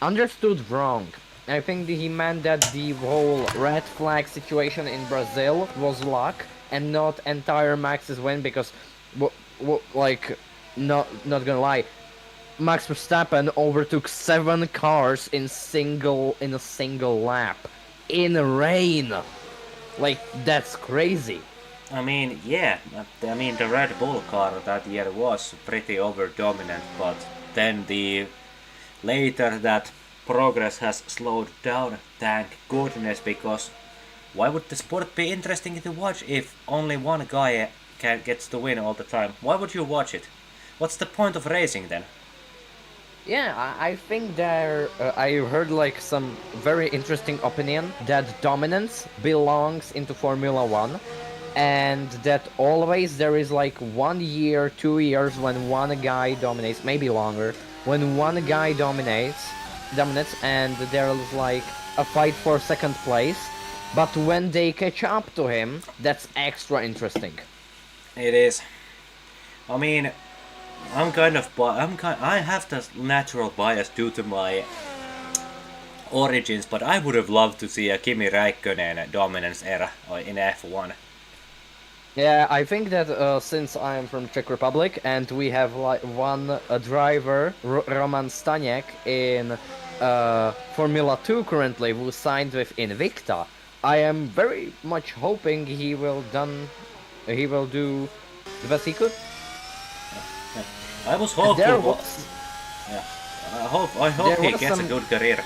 understood wrong. I think he meant that the whole red flag situation in Brazil was luck and not entire Max's win because like not gonna lie, Max Verstappen overtook 7 cars in a single lap in rain. Like, that's crazy. I mean, yeah, I mean the Red Bull car that year was pretty over dominant, but then later that progress has slowed down, thank goodness, because why would the sport be interesting to watch if only one guy gets to win all the time? Why would you watch it? What's the point of racing then? Yeah, I think I heard like some very interesting opinion that dominance belongs into Formula One, and that always there is like 1 year, 2 years when one guy dominates, maybe longer, when one guy dominates, and there's like a fight for second place. But when they catch up to him, that's extra interesting. It is. I mean, I have this natural bias due to my origins, but I would have loved to see a Kimi Räikkönen dominance era in F1. Yeah, I think that since I am from Czech Republic and we have like one driver, Roman Staniek, in Formula 2 currently, who signed with Invicta, I am very much hoping he will do the best he could. I was hopeful. Yeah, I hope he gets a good career.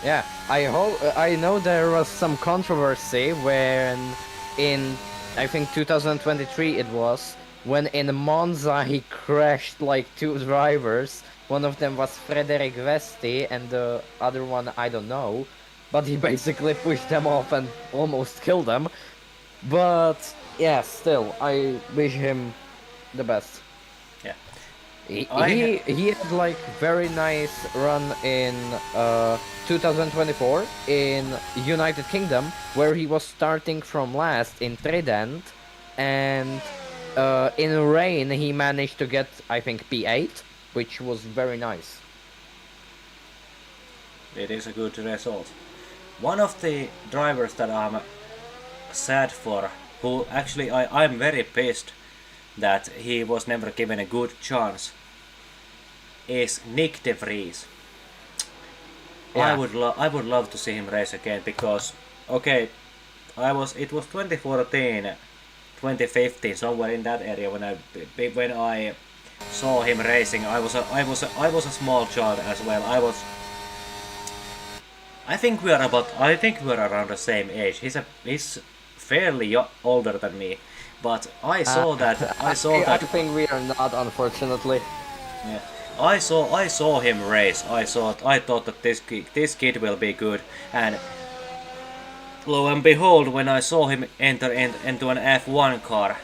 Yeah, I know there was some controversy when in I think 2023 it was, when in Monza he crashed like 2 drivers. One of them was Frederic Vesti and the other one I don't know, but he basically pushed them off and almost killed them. But yeah, still, I wish him the best. Yeah. He had like very nice run in 2024 in United Kingdom, where he was starting from last in Trident, and in rain he managed to get, I think, P8, which was very nice. It is a good result. One of the drivers that I'm sad for, who actually I'm very pissed that he was never given a good chance, is Nick de Vries. Yeah. I would love to see him race again, because okay, it was 2014, 2015, somewhere in that area when I saw him racing. I was a small child as well. I think we are around the same age. He's fairly older than me, but I saw that. I think we are not, unfortunately. Yeah. I saw him race. I thought that this kid will be good, and lo and behold, when I saw him enter into an F1 car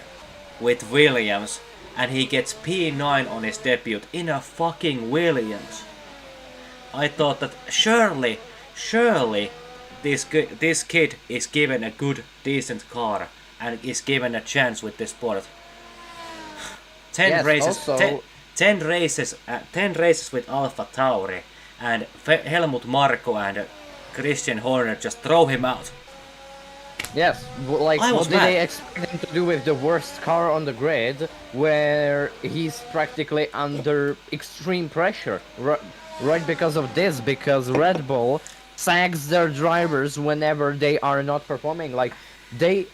with Williams, and he gets P9 on his debut in a fucking Williams, I thought that surely this kid is given a good, decent car and is given a chance with this sport. 10 races with Alpha Tauri, and Helmut Marko and Christian Horner just throw him out. Yes, like what did they expect him to do with the worst car on the grid, where he's practically under extreme pressure, right because of this, because Red Bull sags their drivers whenever they are not performing. Like, they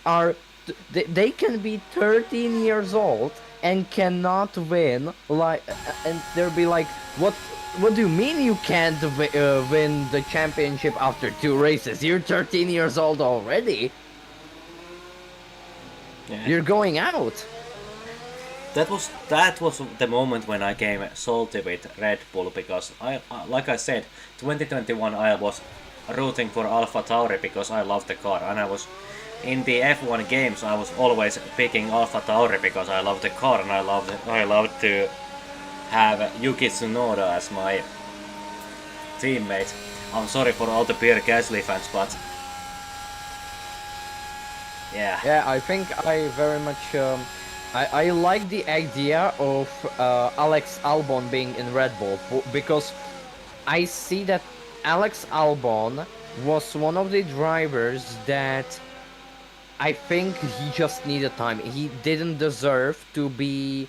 can be 13 years old and cannot win, like, and they'll be like, what do you mean you can't win the championship after 2 races? You're 13 years old already. Yeah. You're going out. That was the moment when I came salty with Red Bull, because like I said, 2021 I was rooting for Alpha Tauri because I loved the car, and I was in the F1 games I was always picking Alpha Tauri because I loved the car, and I loved to have Yuki Tsunoda as my teammate. I'm sorry for all the Pierre Gasly fans, but yeah. Yeah, I think I very much I like the idea of Alex Albon being in Red Bull, because I see that Alex Albon was one of the drivers that I think he just needed time. He didn't deserve to be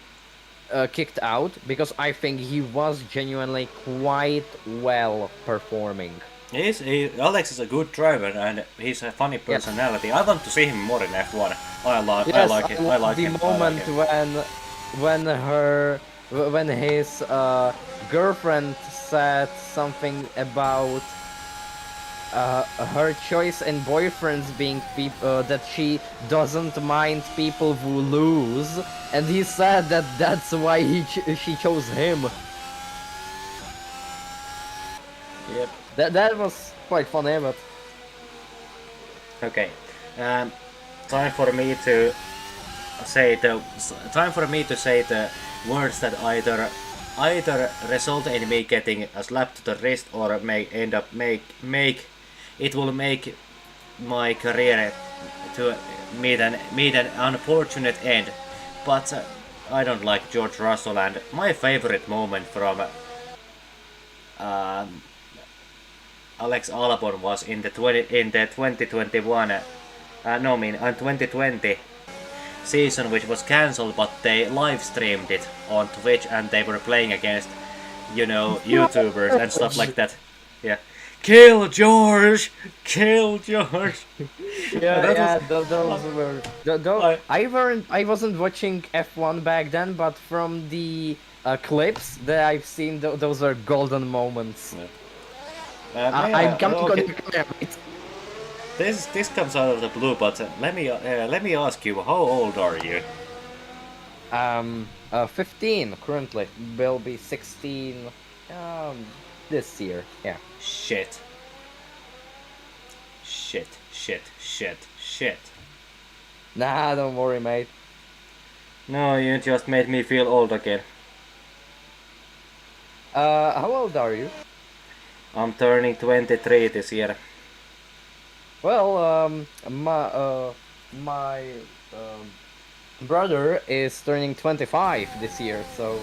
kicked out because I think he was genuinely quite well performing. Alex is a good driver and he's a funny Yes. personality. I want to see him more in F1. I Yes, like it. I I love like the him. I like moment him. when his girlfriend said something about her choice in boyfriends being people that she doesn't mind people who lose, and he said that that's why she chose him. Yep. That was quite funny, but Okay. Um, time for me to say the words that either result in me getting a slap to the wrist or may end up make it will make my career to meet an unfortunate end. But I don't like George Russell, and my favorite moment from um, Alex Albon was in the 2021 2020 season, which was cancelled, but they live streamed it on Twitch and they were playing against, YouTubers and stuff like that. Yeah. Kill George! Kill George! yeah, That was. yeah, those were. I, I wasn't watching F1 back then, but from the clips that I've seen, those are golden moments. I'm coming to okay. it. This comes out of the blue, but let me ask you, how old are you? 15 currently. Will be 16 this year. Yeah. Shit. Shit. Shit. Shit. Shit. Nah, don't worry, mate. No, you just made me feel old again. How old are you? I'm turning 23 this year. Well, my brother is turning 25 this year, so.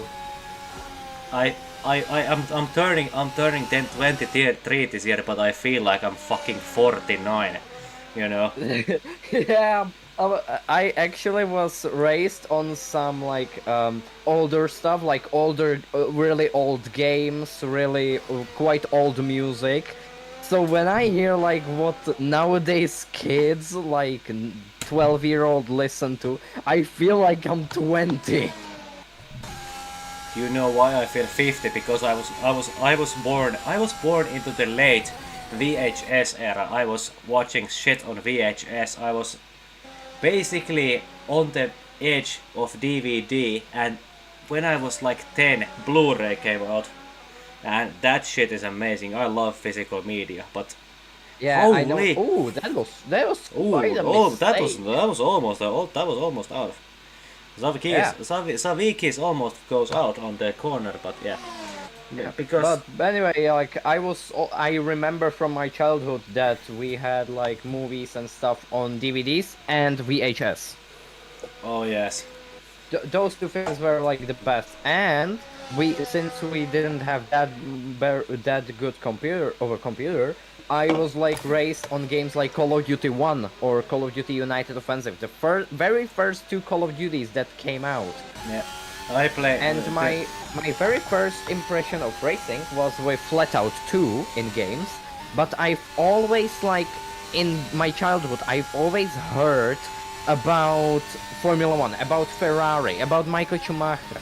I'm turning 23 this year, but I feel like I'm fucking 49. You know? Yeah, I actually was raised on some like older stuff, like older, really old games, really quite old music. So when I hear like what nowadays kids like 12-year-old listen to, I feel like I'm 20. You know why I feel 50? Because I was born into the late VHS era. I was watching shit on VHS. I was basically on the edge of DVD, and when I was like 10, Blu-ray came out, and that shit is amazing. I love physical media, but Yeah, I know. holy, Oh, that was quite a that mistake. was almost out of. Yeah. Savikis almost goes out on the corner, but yeah. Yeah, Because but anyway, like I remember from my childhood that we had like movies and stuff on DVDs and VHS. oh yes, Those two things were like the best, and since we didn't have that good computer, I was like raised on games like Call of Duty 1 or Call of Duty United Offensive, the very first two Call of Duties that came out. yeah. I play. And my very first impression of racing was with Flatout 2 in games, but I've always like in my childhood I've always heard about Formula 1, about Ferrari, about Michael Schumacher.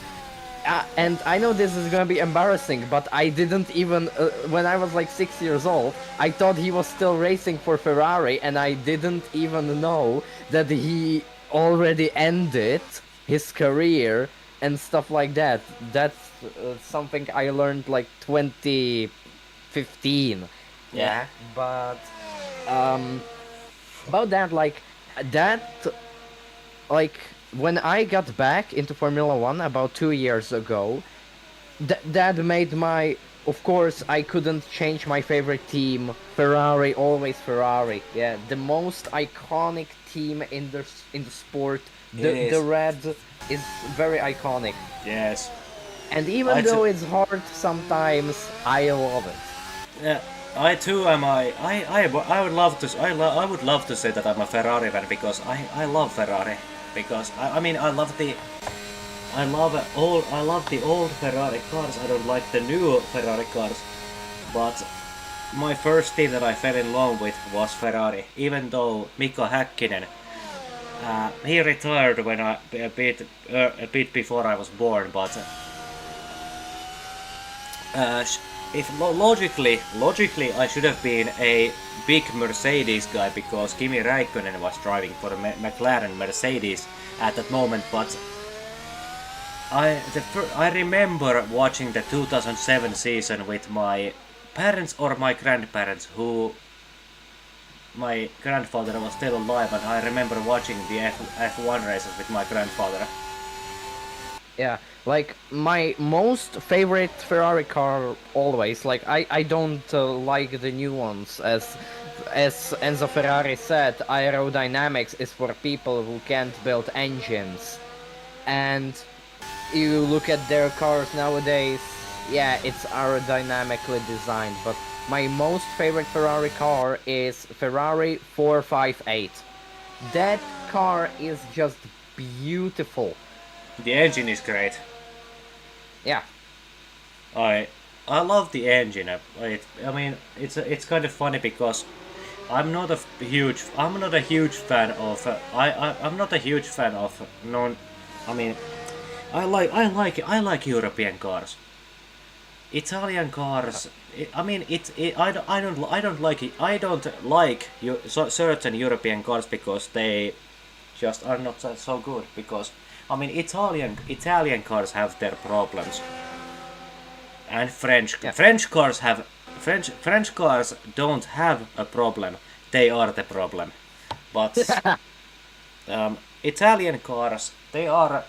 And I know this is gonna be embarrassing, but I didn't even when I was like 6 years old, I thought he was still racing for Ferrari, and I didn't even know that he already ended his career and stuff like that. That's something I learned like 2015. Yeah. But um, about that, that, like when I got back into Formula One about 2 years ago, that made my. Of course, I couldn't change my favorite team. Ferrari, always Ferrari. Yeah, the most iconic team in the sport. The red is very iconic. Yes. And even though it's hard sometimes, I love it. Yeah, I too am. I would love to. I would love to say that I'm a Ferrari fan because I love Ferrari because I mean I love the I love the old Ferrari cars. I don't like the new Ferrari cars, but my first team that I fell in love with was Ferrari. Even though Mika Häkkinen, he retired when a bit before I was born, but if logically I should have been a big Mercedes guy because Kimi Räikkönen was driving for McLaren Mercedes at that moment, but I remember watching the 2007 season with my parents or my grandparents, who my grandfather was still alive, and I remember watching the F1 races with my grandfather. Yeah, like my most favorite Ferrari car always. Like I don't like the new ones, as Enzo Ferrari said, aerodynamics is for people who can't build engines. And you look at their cars nowadays, yeah, it's aerodynamically designed, but my most favorite Ferrari car is Ferrari 458. That car is just beautiful. The engine is great. Yeah. I love the engine. I mean, it's kind of funny because I'm not a huge fan of I'm not a huge fan of non. I mean, I like European cars. Italian cars. I mean, I don't like it. I don't like certain European cars because they just are not so good. Because I mean, Italian cars have their problems, and French cars don't have a problem. They are the problem. But Italian cars, they are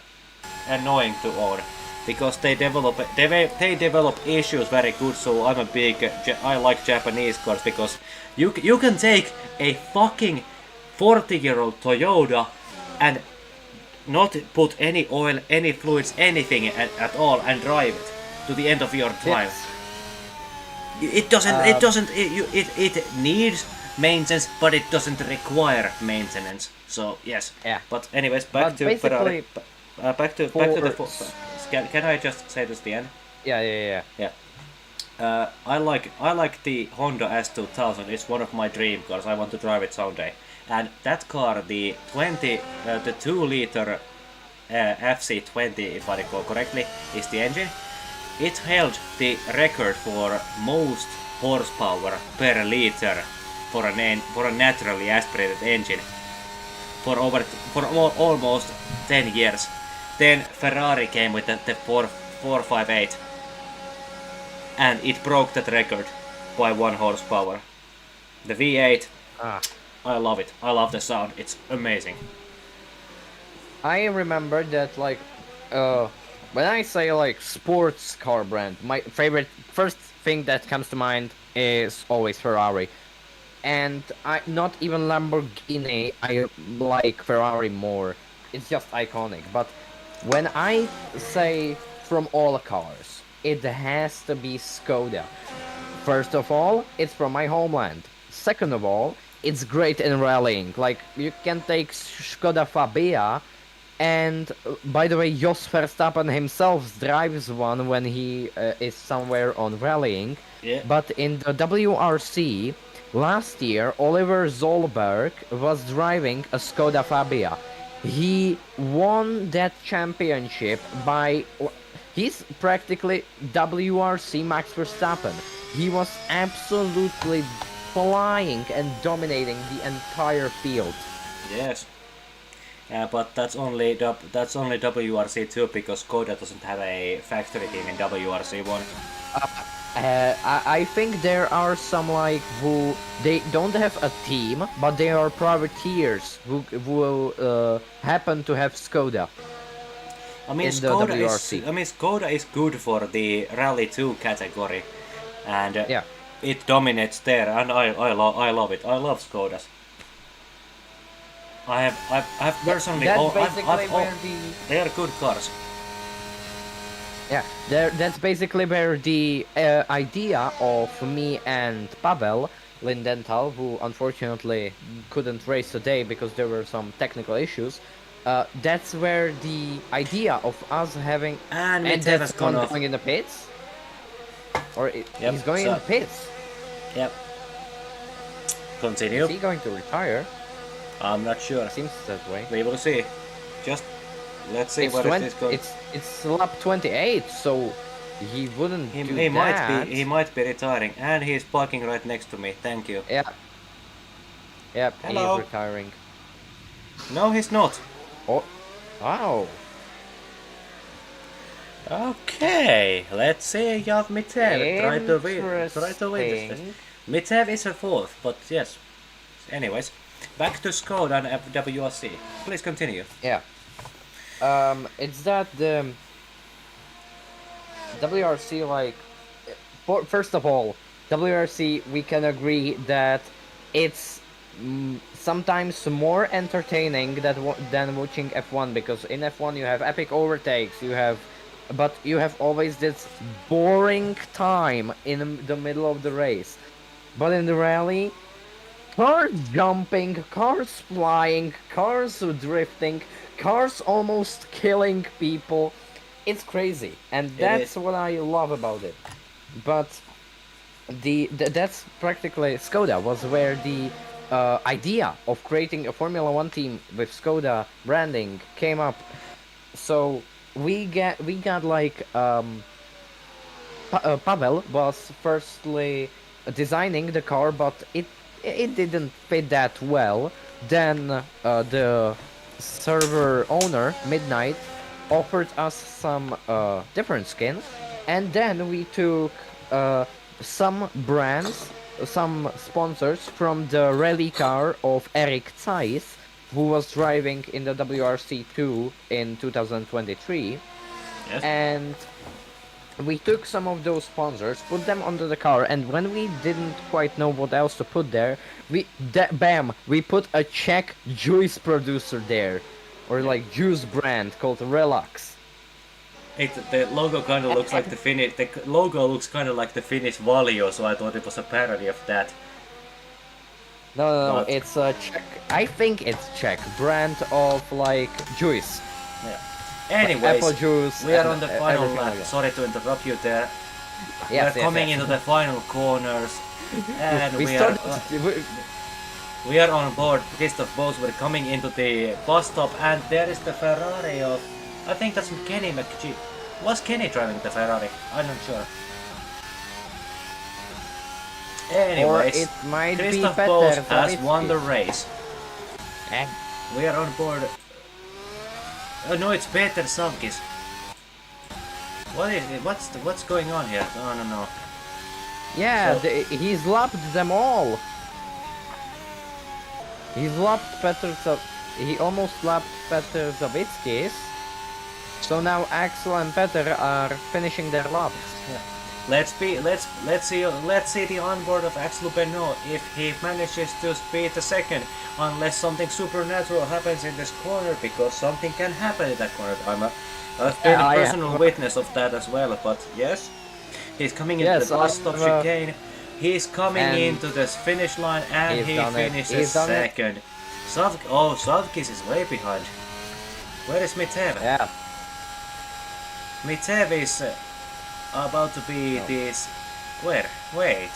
annoying to own because they develop issues very good. So I like Japanese cars because you can take a fucking 40-year-old Toyota and not put any oil, any fluids, anything at all, and drive it to the end of your time. It needs maintenance, but it doesn't require maintenance. So yes. Yeah. But anyways, back to Ferrari. Back to the. Can I just say this at the end? Yeah. I like the Honda S2000. It's one of my dream cars. I want to drive it someday. And that car, the 2-liter FC20, if I recall correctly, is the engine. It held the record for most horsepower per liter for a naturally aspirated engine for almost 10 years. Then Ferrari came with the 458, and it broke that record by 1 horsepower. The V8, I love it. I love the sound. It's amazing. I remember that, like, when I say like sports car brand, my favorite first thing that comes to mind is always Ferrari. And not even Lamborghini, I like Ferrari more. It's just iconic. But when I say from all cars, it has to be Skoda. First of all, it's from my homeland. Second of all, it's great in rallying. Like, you can take Skoda Fabia, and by the way, Jos Verstappen himself drives one when he is somewhere on rallying. Yeah. But in the WRC, last year, Oliver Zollberg was driving a Skoda Fabia. He won that championship by... He's practically WRC Max Verstappen. He was absolutely flying and dominating the entire field. Yes. But that's only WRC2 because Skoda doesn't have a factory team in WRC1. I think there are some like who they don't have a team, but they are privateers who happen to have Skoda. I mean, Skoda is good for the Rally 2 category, and it dominates there, and I love it. I love Skodas. I've personally. They are good cars. Yeah, that's basically where the idea of me and Pavel Lindenthal, who unfortunately couldn't race today because there were some technical issues, that's where the idea of us having And and Mitsev that's has gone one off. going in the pits, or Yep, he's going in so- the pits. Yep. Continue. Is he going to retire? I'm not sure. Seems that way. We will see. Just let's see It's what is going. it's lap 28, so he wouldn't do He that. might be retiring, and he's parking right next to me. Thank you. Yeah. Yep, Hello. he's retiring. No, he's not. Oh, wow. Okay, let's see Yav Mitsev try to win this. Interesting. Mitsev is a fourth, but yes. Anyways, back to Skoda and WRC. Please continue. Yeah. It's that the WRC like. First of all, WRC we can agree that it's sometimes more entertaining than watching F1 because in F1 you have epic overtakes, but you have always this boring time in the middle of the race. But in the rally, cars jumping, cars flying, cars drifting, cars almost killing people. It's crazy, and that's what I love about it. But that's practically Skoda was where the idea of creating a Formula One team with Skoda branding came up. So we got like Pavel was firstly designing the car, but it didn't fit that well. Then the server owner Midnight offered us some different skin, and then we took some brands, some sponsors from the rally car of Eric Zeiss, who was driving in the WRC2 in 2023. Yes. And we took some of those sponsors, put them onto the car, and when we didn't quite know what else to put there, we put a Czech juice producer there, or like juice brand called Relax. The logo kind of looks like the Finnish. The logo looks kind of like the Finnish Valio, so I thought it was a parody of that. No, But- it's a Czech. I think it's Czech brand of like juice. Yeah. Anyways, apple juice. we are and on the final everything lap. like that. Sorry to interrupt you there. We Yes, are coming into the final corners, and we are on board. Christoph Bose. We're coming into the bus stop, and there is the Ferrari of. I think that's Kenny McGee. Was Kenny driving the Ferrari? I'm not sure. Anyways, or it might Christoph be Bose better. has won the race. Eh? We are on board. Oh no, it's Peter Savkis. What is it? What's going on here? Oh no. Yeah, So- he's lapped them all. He's lapped he almost lapped Peter Zavitskis. So now Axel and Peter are finishing their laps. Let's see the onboard of Axel Benoit if he manages to speed the second, unless something supernatural happens in this corner, because something can happen in that corner. I've been a personal witness of that as well. But yes, he's coming into the bus stop chicane. He's coming into this finish line and he finishes second. Savkis is way behind. Where is Mitsev? Yeah. Mitsev is about to be this. Where? Wait.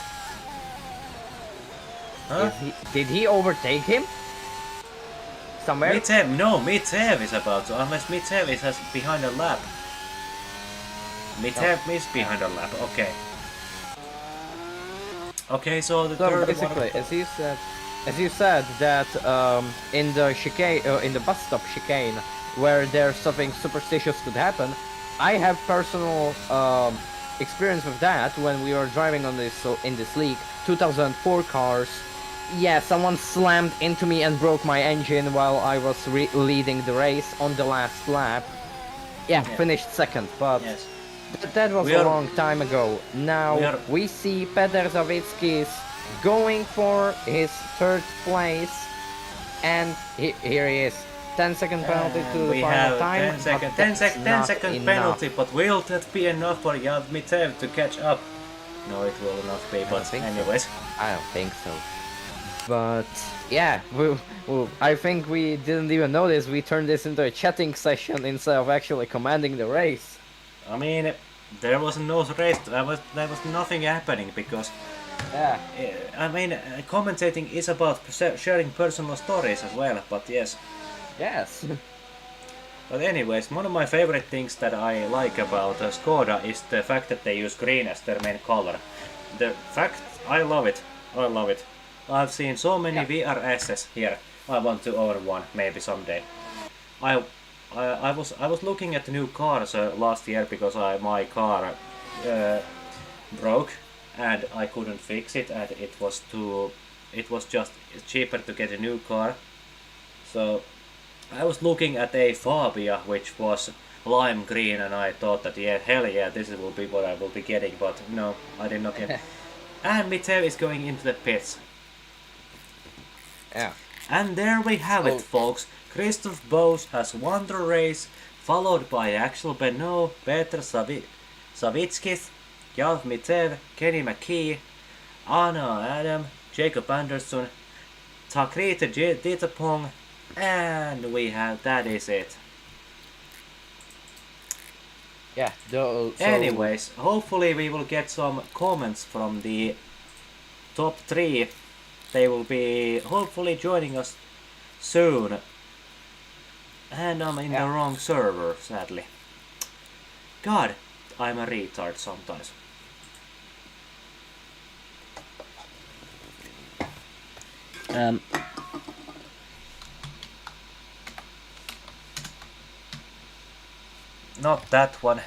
Huh? Did he overtake him? Somewhere? Mitsev is about to. Unless Mitsev is behind a lap. Mitsev is behind a lap. Okay. Okay, so the third basically, one. as you said that in the chicane, in the bus stop chicane, where there's something superstitious could happen, I have personal experience with that when we were driving on this in this league, 2004 cars. Yeah, someone slammed into me and broke my engine while I was leading the race on the last lap. Yeah, finished second, but Yes. that was a long time ago. Now we see Peter Zavitskis going for his third place, and here he is. 10-second penalty to the final time. 10 second penalty, but will that be enough for Yav Mitsev to catch up? No, it will not be, but anyways. I don't think so. But yeah, I think we didn't even notice we turned this into a chatting session instead of actually commanding the race. I mean, there was no race. There was nothing happening because Yeah. I mean, commentating is about sharing personal stories as well. But yes. Yes. But anyways, one of my favorite things that I like about Skoda is the fact that they use green as their main color. The fact, I love it. I love it. I've seen so many VRSs here. I want to own one, maybe someday. I I was looking at new cars last year because my car broke and I couldn't fix it, and it was just cheaper to get a new car. So I was looking at a Fabia which was lime green, and I thought that yeah, hell yeah, this will be what I will be getting, but no, I did not get. And Mitev is going into the pits. Yeah. And there we have it, folks. Christoph Bose has won the race, followed by Axel Benoit, Peter Savitskis, Jalf Mitev, Kenny McKee, Anna Adam, Jacob Anderson, Takrita Ditapong, and we have, that is it. Yeah. Anyways, hopefully we will get some comments from the top 3. They will be hopefully joining us soon. And I'm in the wrong server, sadly. God, I'm a retard sometimes. Not that one.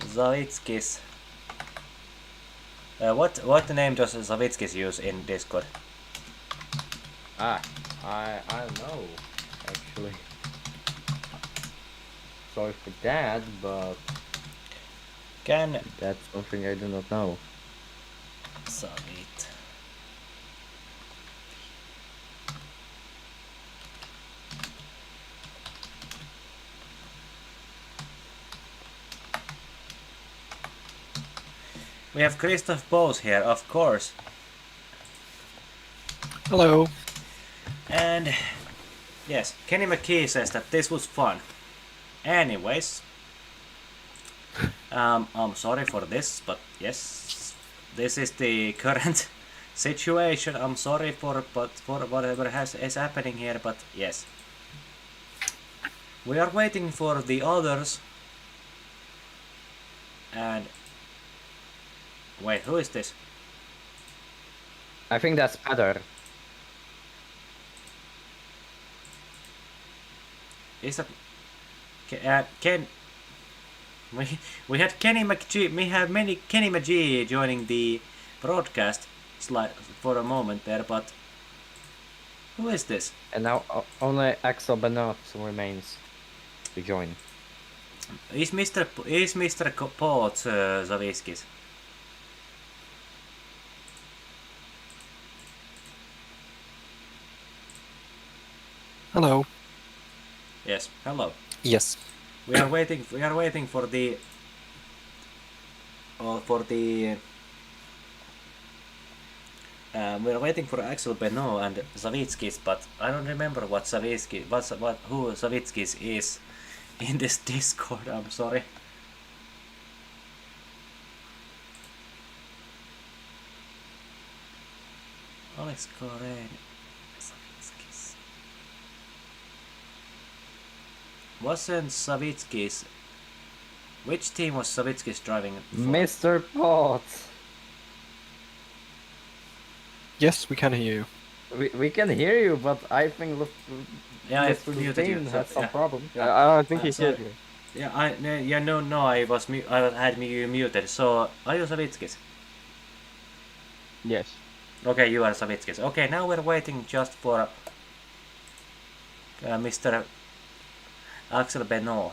Zavitskis. What name does Zavitskis use in Discord? I don't know, actually. Sorry for that, but that's something I do not know. Zavit. We have Christoph Bose here, of course. Hello. And yes, Kenny McKee says that this was fun. Anyways, I'm sorry for this, but yes, this is the current situation. I'm sorry for whatever is happening here, but yes, we are waiting for the others. And wait, who is this? I think that's better. Is that Ken? We had Kenny McGee. We have many Kenny McGee joining the broadcast slide for a moment there, but who is this? And now only Axel Benoit remains to join. Is Mr. Pot Zaviskis? Hello. Yes. Hello. Yes. We are waiting for the. We are waiting for Axel Benoit and Zavitskis, but I don't remember who Zavitskis is in this Discord. I'm sorry. Alex Correa. Savitskis. Wasn't Savitskis? Which team was Savitskis driving for? Mr. Potts. Yes, we can hear you. We can hear you, but I think Yeah, I Mr. muted you. Dean has some problem. I think he sorry. heard me. Yeah, I was I had me muted. So are you Savitskis? Yes. Okay, you are Savitskis. Okay, now we're waiting just for Mr. Axel Benoit.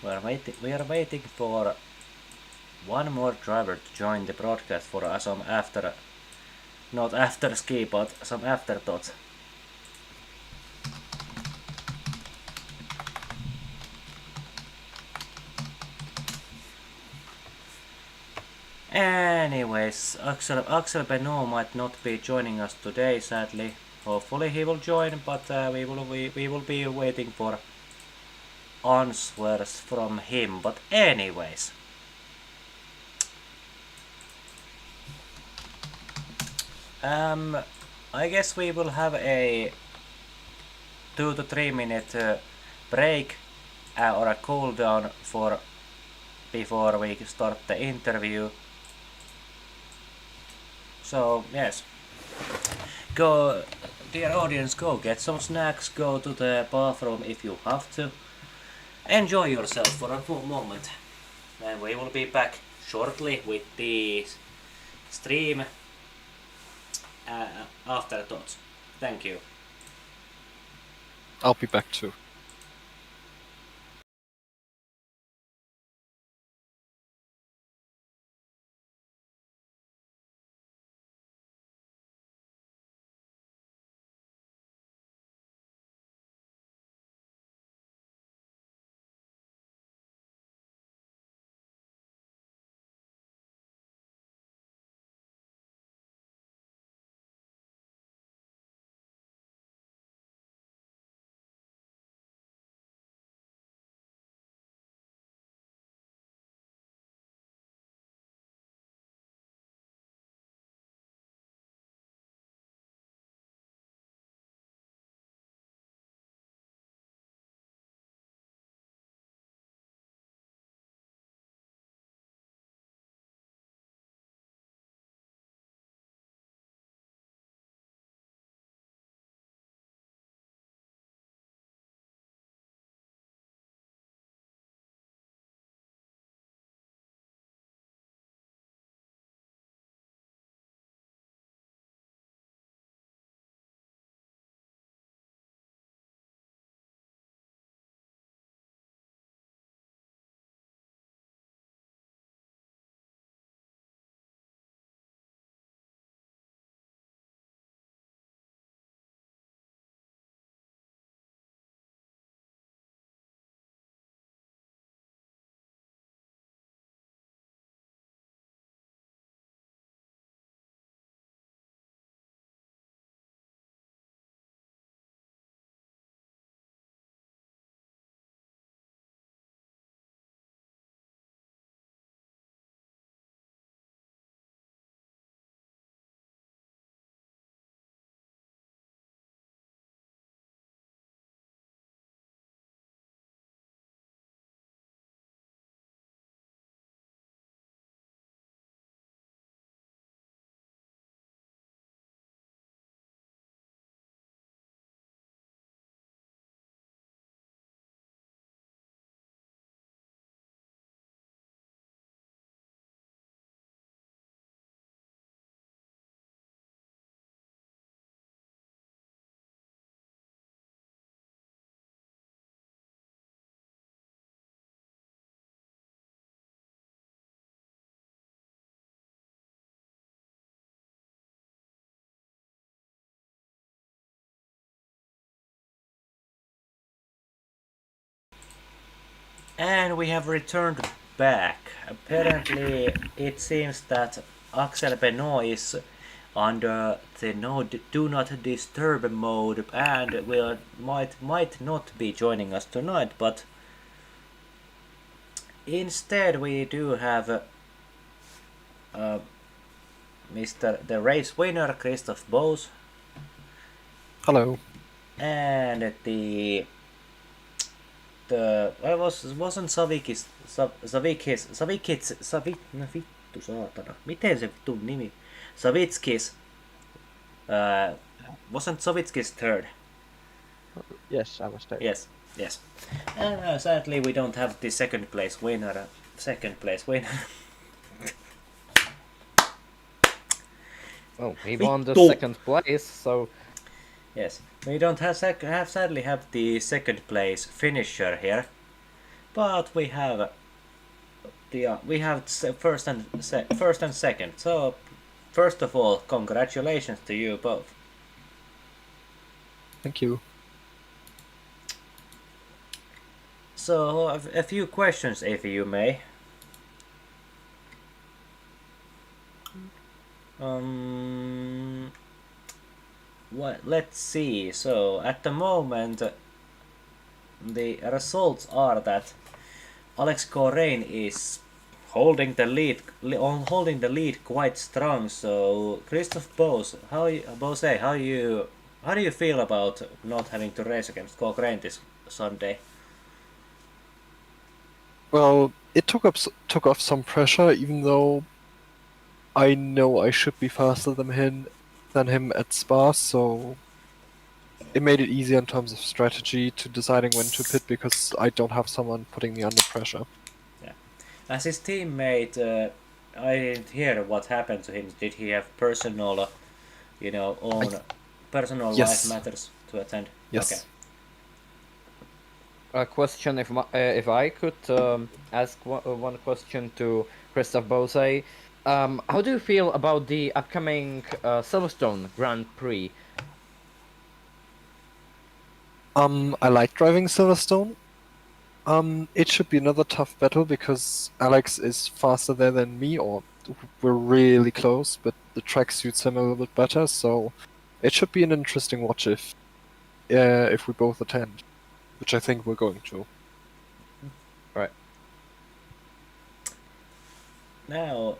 We are waiting for one more driver to join the broadcast for some after, not after ski, but some afterthoughts. Anyways, Axel Benoit might not be joining us today, sadly. Hopefully he will join, but we will be waiting for answers from him. But anyways, I guess we will have a 2 to 3 minute break or a cool down for before we start the interview. So yes, go, dear audience, go get some snacks, go to the bathroom if you have to. Enjoy yourself for a full moment, and we will be back shortly with the stream afterthoughts. Thank you. I'll be back too. And we have returned back. Apparently, it seems that Axel Benoit is under the do not disturb mode and might not be joining us tonight, but instead we do have Mr. the race winner Christoph Bose Hello. and the wasn't no vittu saatana. Miten se vittu nimi? Savitskis wasn't Savitskis third? Yes, I was there. Yes. Sadly we don't have the second place winner. Oh, he won the Vittu. second place, so Yes, we don't sadly have the second place finisher here, but we have first and second. So first of all, congratulations to you both. Thank you. So a few questions, if you may. Let's see. So at the moment, the results are that Alex Corraine is holding the lead quite strong. So Christoph Bose, how do you feel about not having to race against Corraine this Sunday? Well, it took off some pressure, even though I know I should be faster than him at Spa, so it made it easier in terms of strategy to deciding when to pit because I don't have someone putting me under pressure. Yeah, as his teammate, I didn't hear what happened to him. Did he have personal, personal Yes. life matters to attend? Yes. Okay. A question, if I could ask one question to Christoph Bose. How do you feel about the upcoming Silverstone Grand Prix? I like driving Silverstone. It should be another tough battle because Alex is faster there than me, or we're really close, but the track suits him a little bit better, so it should be an interesting watch if we both attend, which I think we're going to. Right. Now,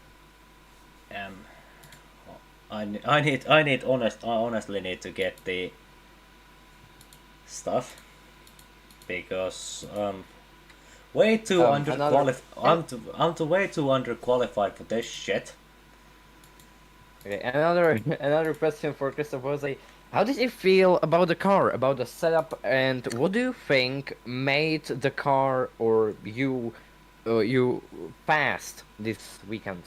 I honestly need to get the stuff because way too underqualified. I'm way too underqualified for this shit. Okay, another question for Christoph Bose. How did you feel about the car, about the setup, and what do you think made the car or you fast this weekend?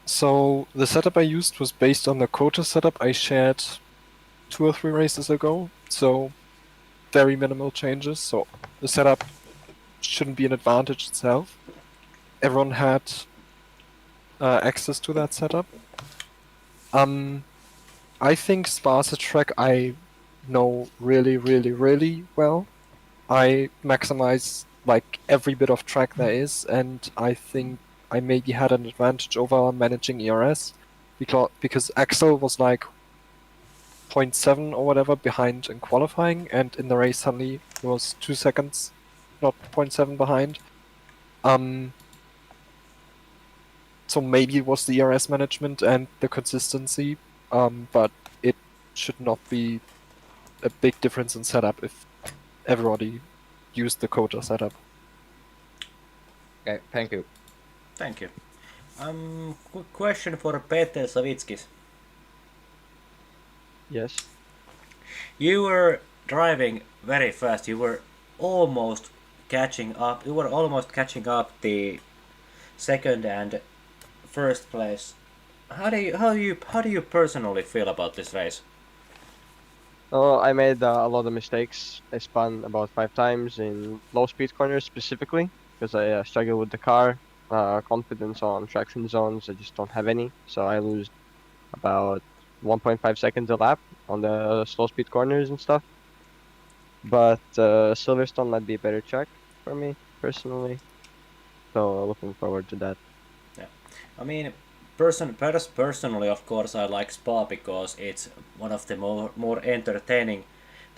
So the setup I used was based on the Kota setup I shared 2 or 3 races ago, so very minimal changes, so the setup shouldn't be an advantage itself. Everyone had access to that setup. I think Spa's a track I know really, really, really well. I maximize like every bit of track there is, and I think I maybe had an advantage over managing ERS because Axel was like 0.7 or whatever behind in qualifying, and in the race suddenly he was 2 seconds, not 0.7 behind. So maybe it was the ERS management and the consistency, but it should not be a big difference in setup if everybody used the Kota setup. Okay, thank you. Thank you. Quick question for Peter Savitskis. Yes. You were driving very fast. You were almost catching up. You were almost catching up the second and first place. How do you personally feel about this race? Oh, I made a lot of mistakes. I spun about 5 times in low speed corners specifically because I struggle with the car. Confidence on traction zones, I just don't have any. So I lose about 1.5 seconds a lap on the slow speed corners and stuff. But Silverstone might be a better track for me personally. So looking forward to that. Yeah, I mean, personally, of course, I like Spa because it's one of the more entertaining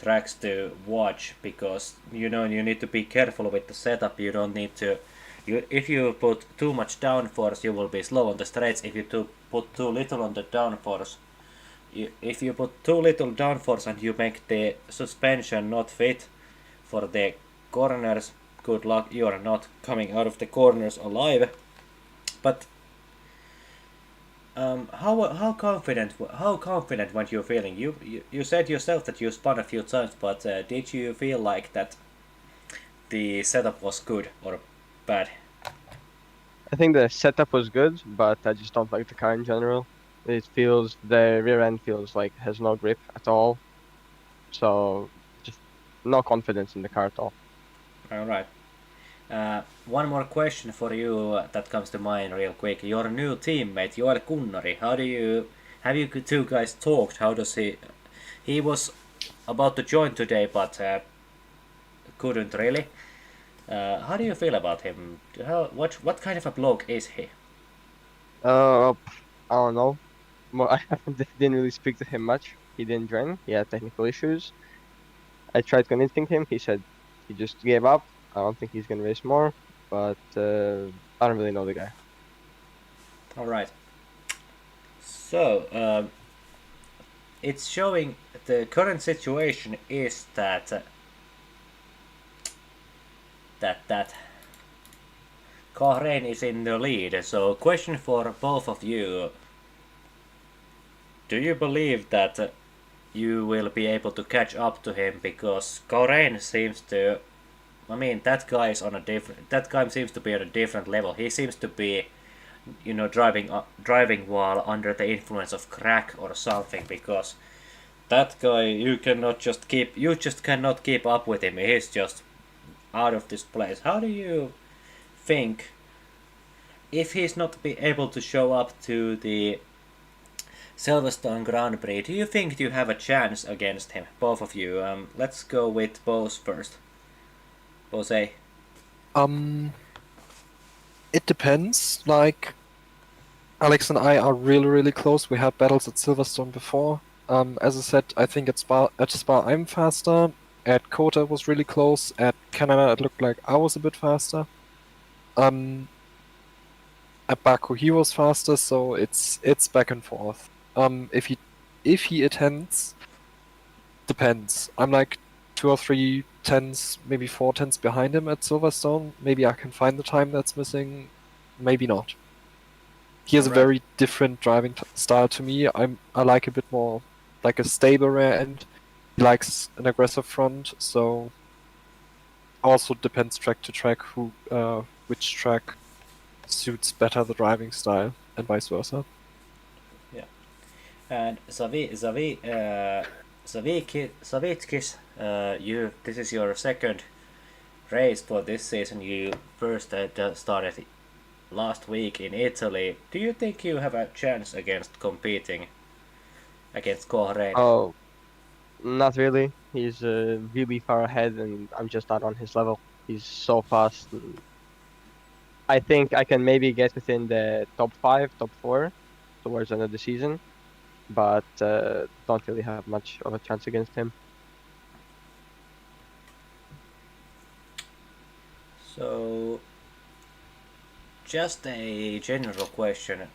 tracks to watch because you need to be careful with the setup. You don't need to. If you put too much downforce, you will be slow on the straights. If you put too little on the downforce, if you put too little downforce and you make the suspension not fit for the corners, good luck. You are not coming out of the corners alive. But how confident were you feeling? You said yourself that you spun a few times, but did you feel like that the setup was good or bad? I think the setup was good, but I just don't like the car in general. The rear end feels like has no grip at all. So just no confidence in the car at all. All right. One more question for you that comes to mind real quick. Your new teammate, Joel Kunnari, have you two guys talked? How does he was about to join today, but couldn't really. How do you feel about him? What kind of a bloke is he? I don't know. I didn't really speak to him much. He didn't join. He had technical issues. I tried convincing him. He said he just gave up. I don't think he's gonna race more. But I don't really know the guy. All right. So it's showing the current situation is that Kahrein is in the lead. So question for both of you: do you believe that you will be able to catch up to him? Because Kahrein seems to, I mean, that guy seems to be on a different level. He seems to be, driving while under the influence of crack or something. Because that guy, you just cannot keep up with him. He's just out of this place. How do you think, if he's not be able to show up to the Silverstone Grand Prix, do you think you have a chance against him, both of you? Let's go with Bose first. Bose. It depends. Like, Alex and I are really, really close. We had battles at Silverstone before. As I said, I think at Spa I'm faster. At Kota it was really close. At Canada it looked like I was a bit faster. At Baku he was faster, so it's back and forth. If he attends, depends. I'm like 2 or 3 tenths, maybe 4 tenths behind him at Silverstone. Maybe I can find the time that's missing. Maybe not. He has a Alright. very different driving style to me. I like a bit more like a stable rear end. He likes an aggressive front, so also depends track to track which track suits better the driving style and vice versa. And Savickis, this is your second race for this season. You first started last week in Italy. Do you think you have a chance against competing against Kahrein? Oh, not really. He's really far ahead, and I'm just not on his level. He's so fast. I think I can maybe get within the top 5, top 4 towards the end of the season, but don't really have much of a chance against him. So, just a general question.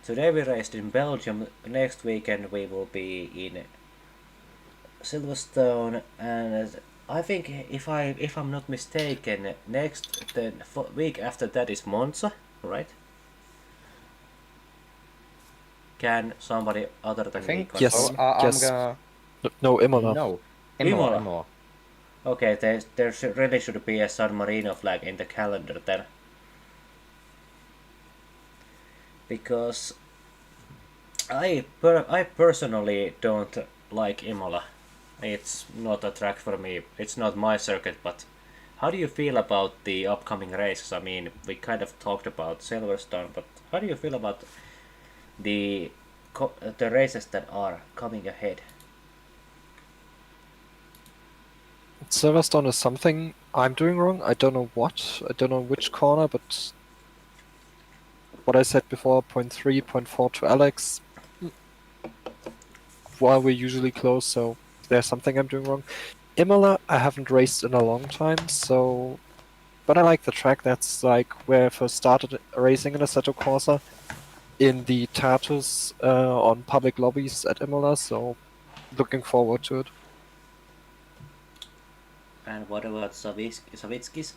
Today we raced in Belgium. Next weekend we will be in Silverstone, and I think if I'm not mistaken, the week after that is Monza, right? Can somebody other than I think me Yes. confirm? so. I'm Yes. gonna. No, Imola. No. Imola. Imola. Okay, there really should be a San Marino flag in the calendar then. Because I personally don't like Imola. It's not a track for me. It's not my circuit, but how do you feel about the upcoming races? I mean, we kind of talked about Silverstone, but how do you feel about the races that are coming ahead? Silverstone is something I'm doing wrong. I don't know what. I don't know which corner, but what I said before, point 3, point 4 to Alex. While we're usually close, so there's something I'm doing wrong. Imola, I haven't raced in a long time, so. But I like the track. That's like where I first started racing in Assetto Corsa in the Tatus on public lobbies at Imola, so looking forward to it. And what about Savickis?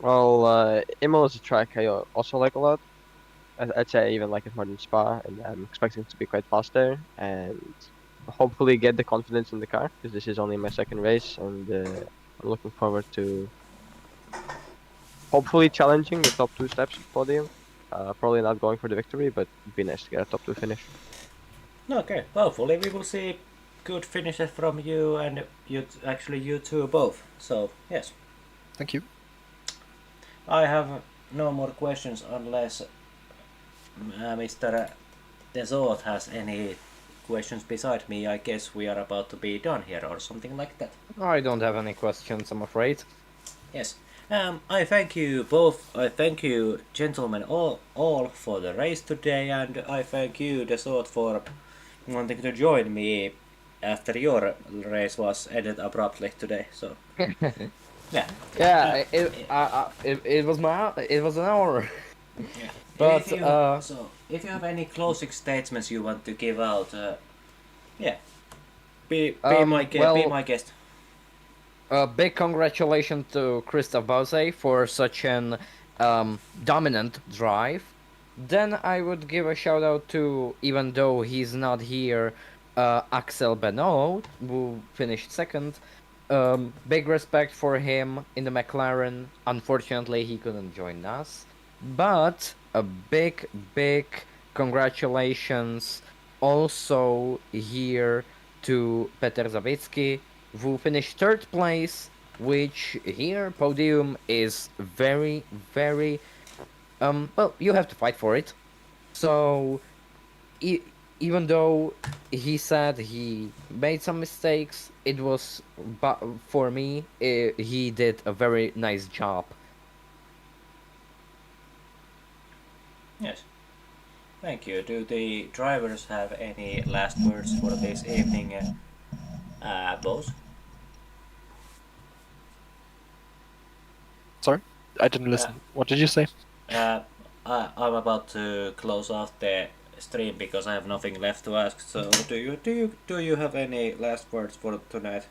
Well, Imola is a track I also like a lot. I'd say I even like it more than Spa, and I'm expecting to be quite fast there, and hopefully get the confidence in the car, because this is only my second race, and I'm looking forward to hopefully challenging the top 2 steps of the podium. Probably not going for the victory, but it'd be nice to get a top 2 finish. Okay, hopefully we will see good finishes from you and you two both. So yes. Thank you. I have no more questions unless Mr. Desot has any questions beside me. I guess we are about to be done here or something like that. I don't have any questions, I'm afraid. Yes. I thank you both. I thank you, gentlemen, all for the race today, and I thank you, Desot, for wanting to join me after your race was ended abruptly today. So, yeah. Yeah, it was an hour. Yeah. But If you have any closing statements you want to give out, yeah, be my guest. a big congratulations to Christoph Bose for such an dominant drive. Then I would give a shout out to, even though he's not here, Axel Benoit, who finished second. Big respect for him in the McLaren. Unfortunately, he couldn't join us. But a big congratulations also here to Peter Zawicki, who finished third place, which here podium is very well, you have to fight for it. So even though he said he made some mistakes, it was, but for me he did a very nice job. Yes. Thank you. Do the drivers have any last words for this evening, boss? Sorry, I didn't listen. What did you say? I'm about to close off the stream because I have nothing left to ask. So, do you have any last words for tonight?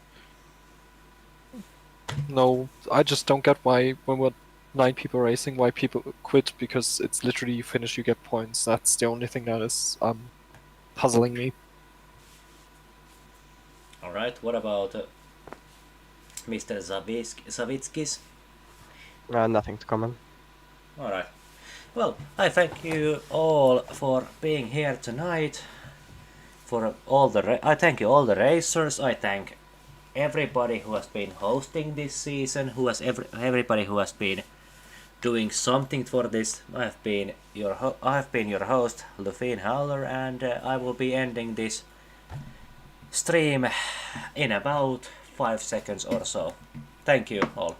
No, I just don't get why when we're 9 people racing, why people quit, because it's literally you finish, you get points. That's the only thing that is puzzling me. All right. What about Mr. Savickis? Nothing to comment. All right. Well, I thank you all for being here tonight. For all the I thank you all the racers. I thank everybody who has been hosting this season. Everybody who has been doing something for this. I have been your host, Lufine Howler, and I will be ending this stream in about 5 seconds or so. Thank you all.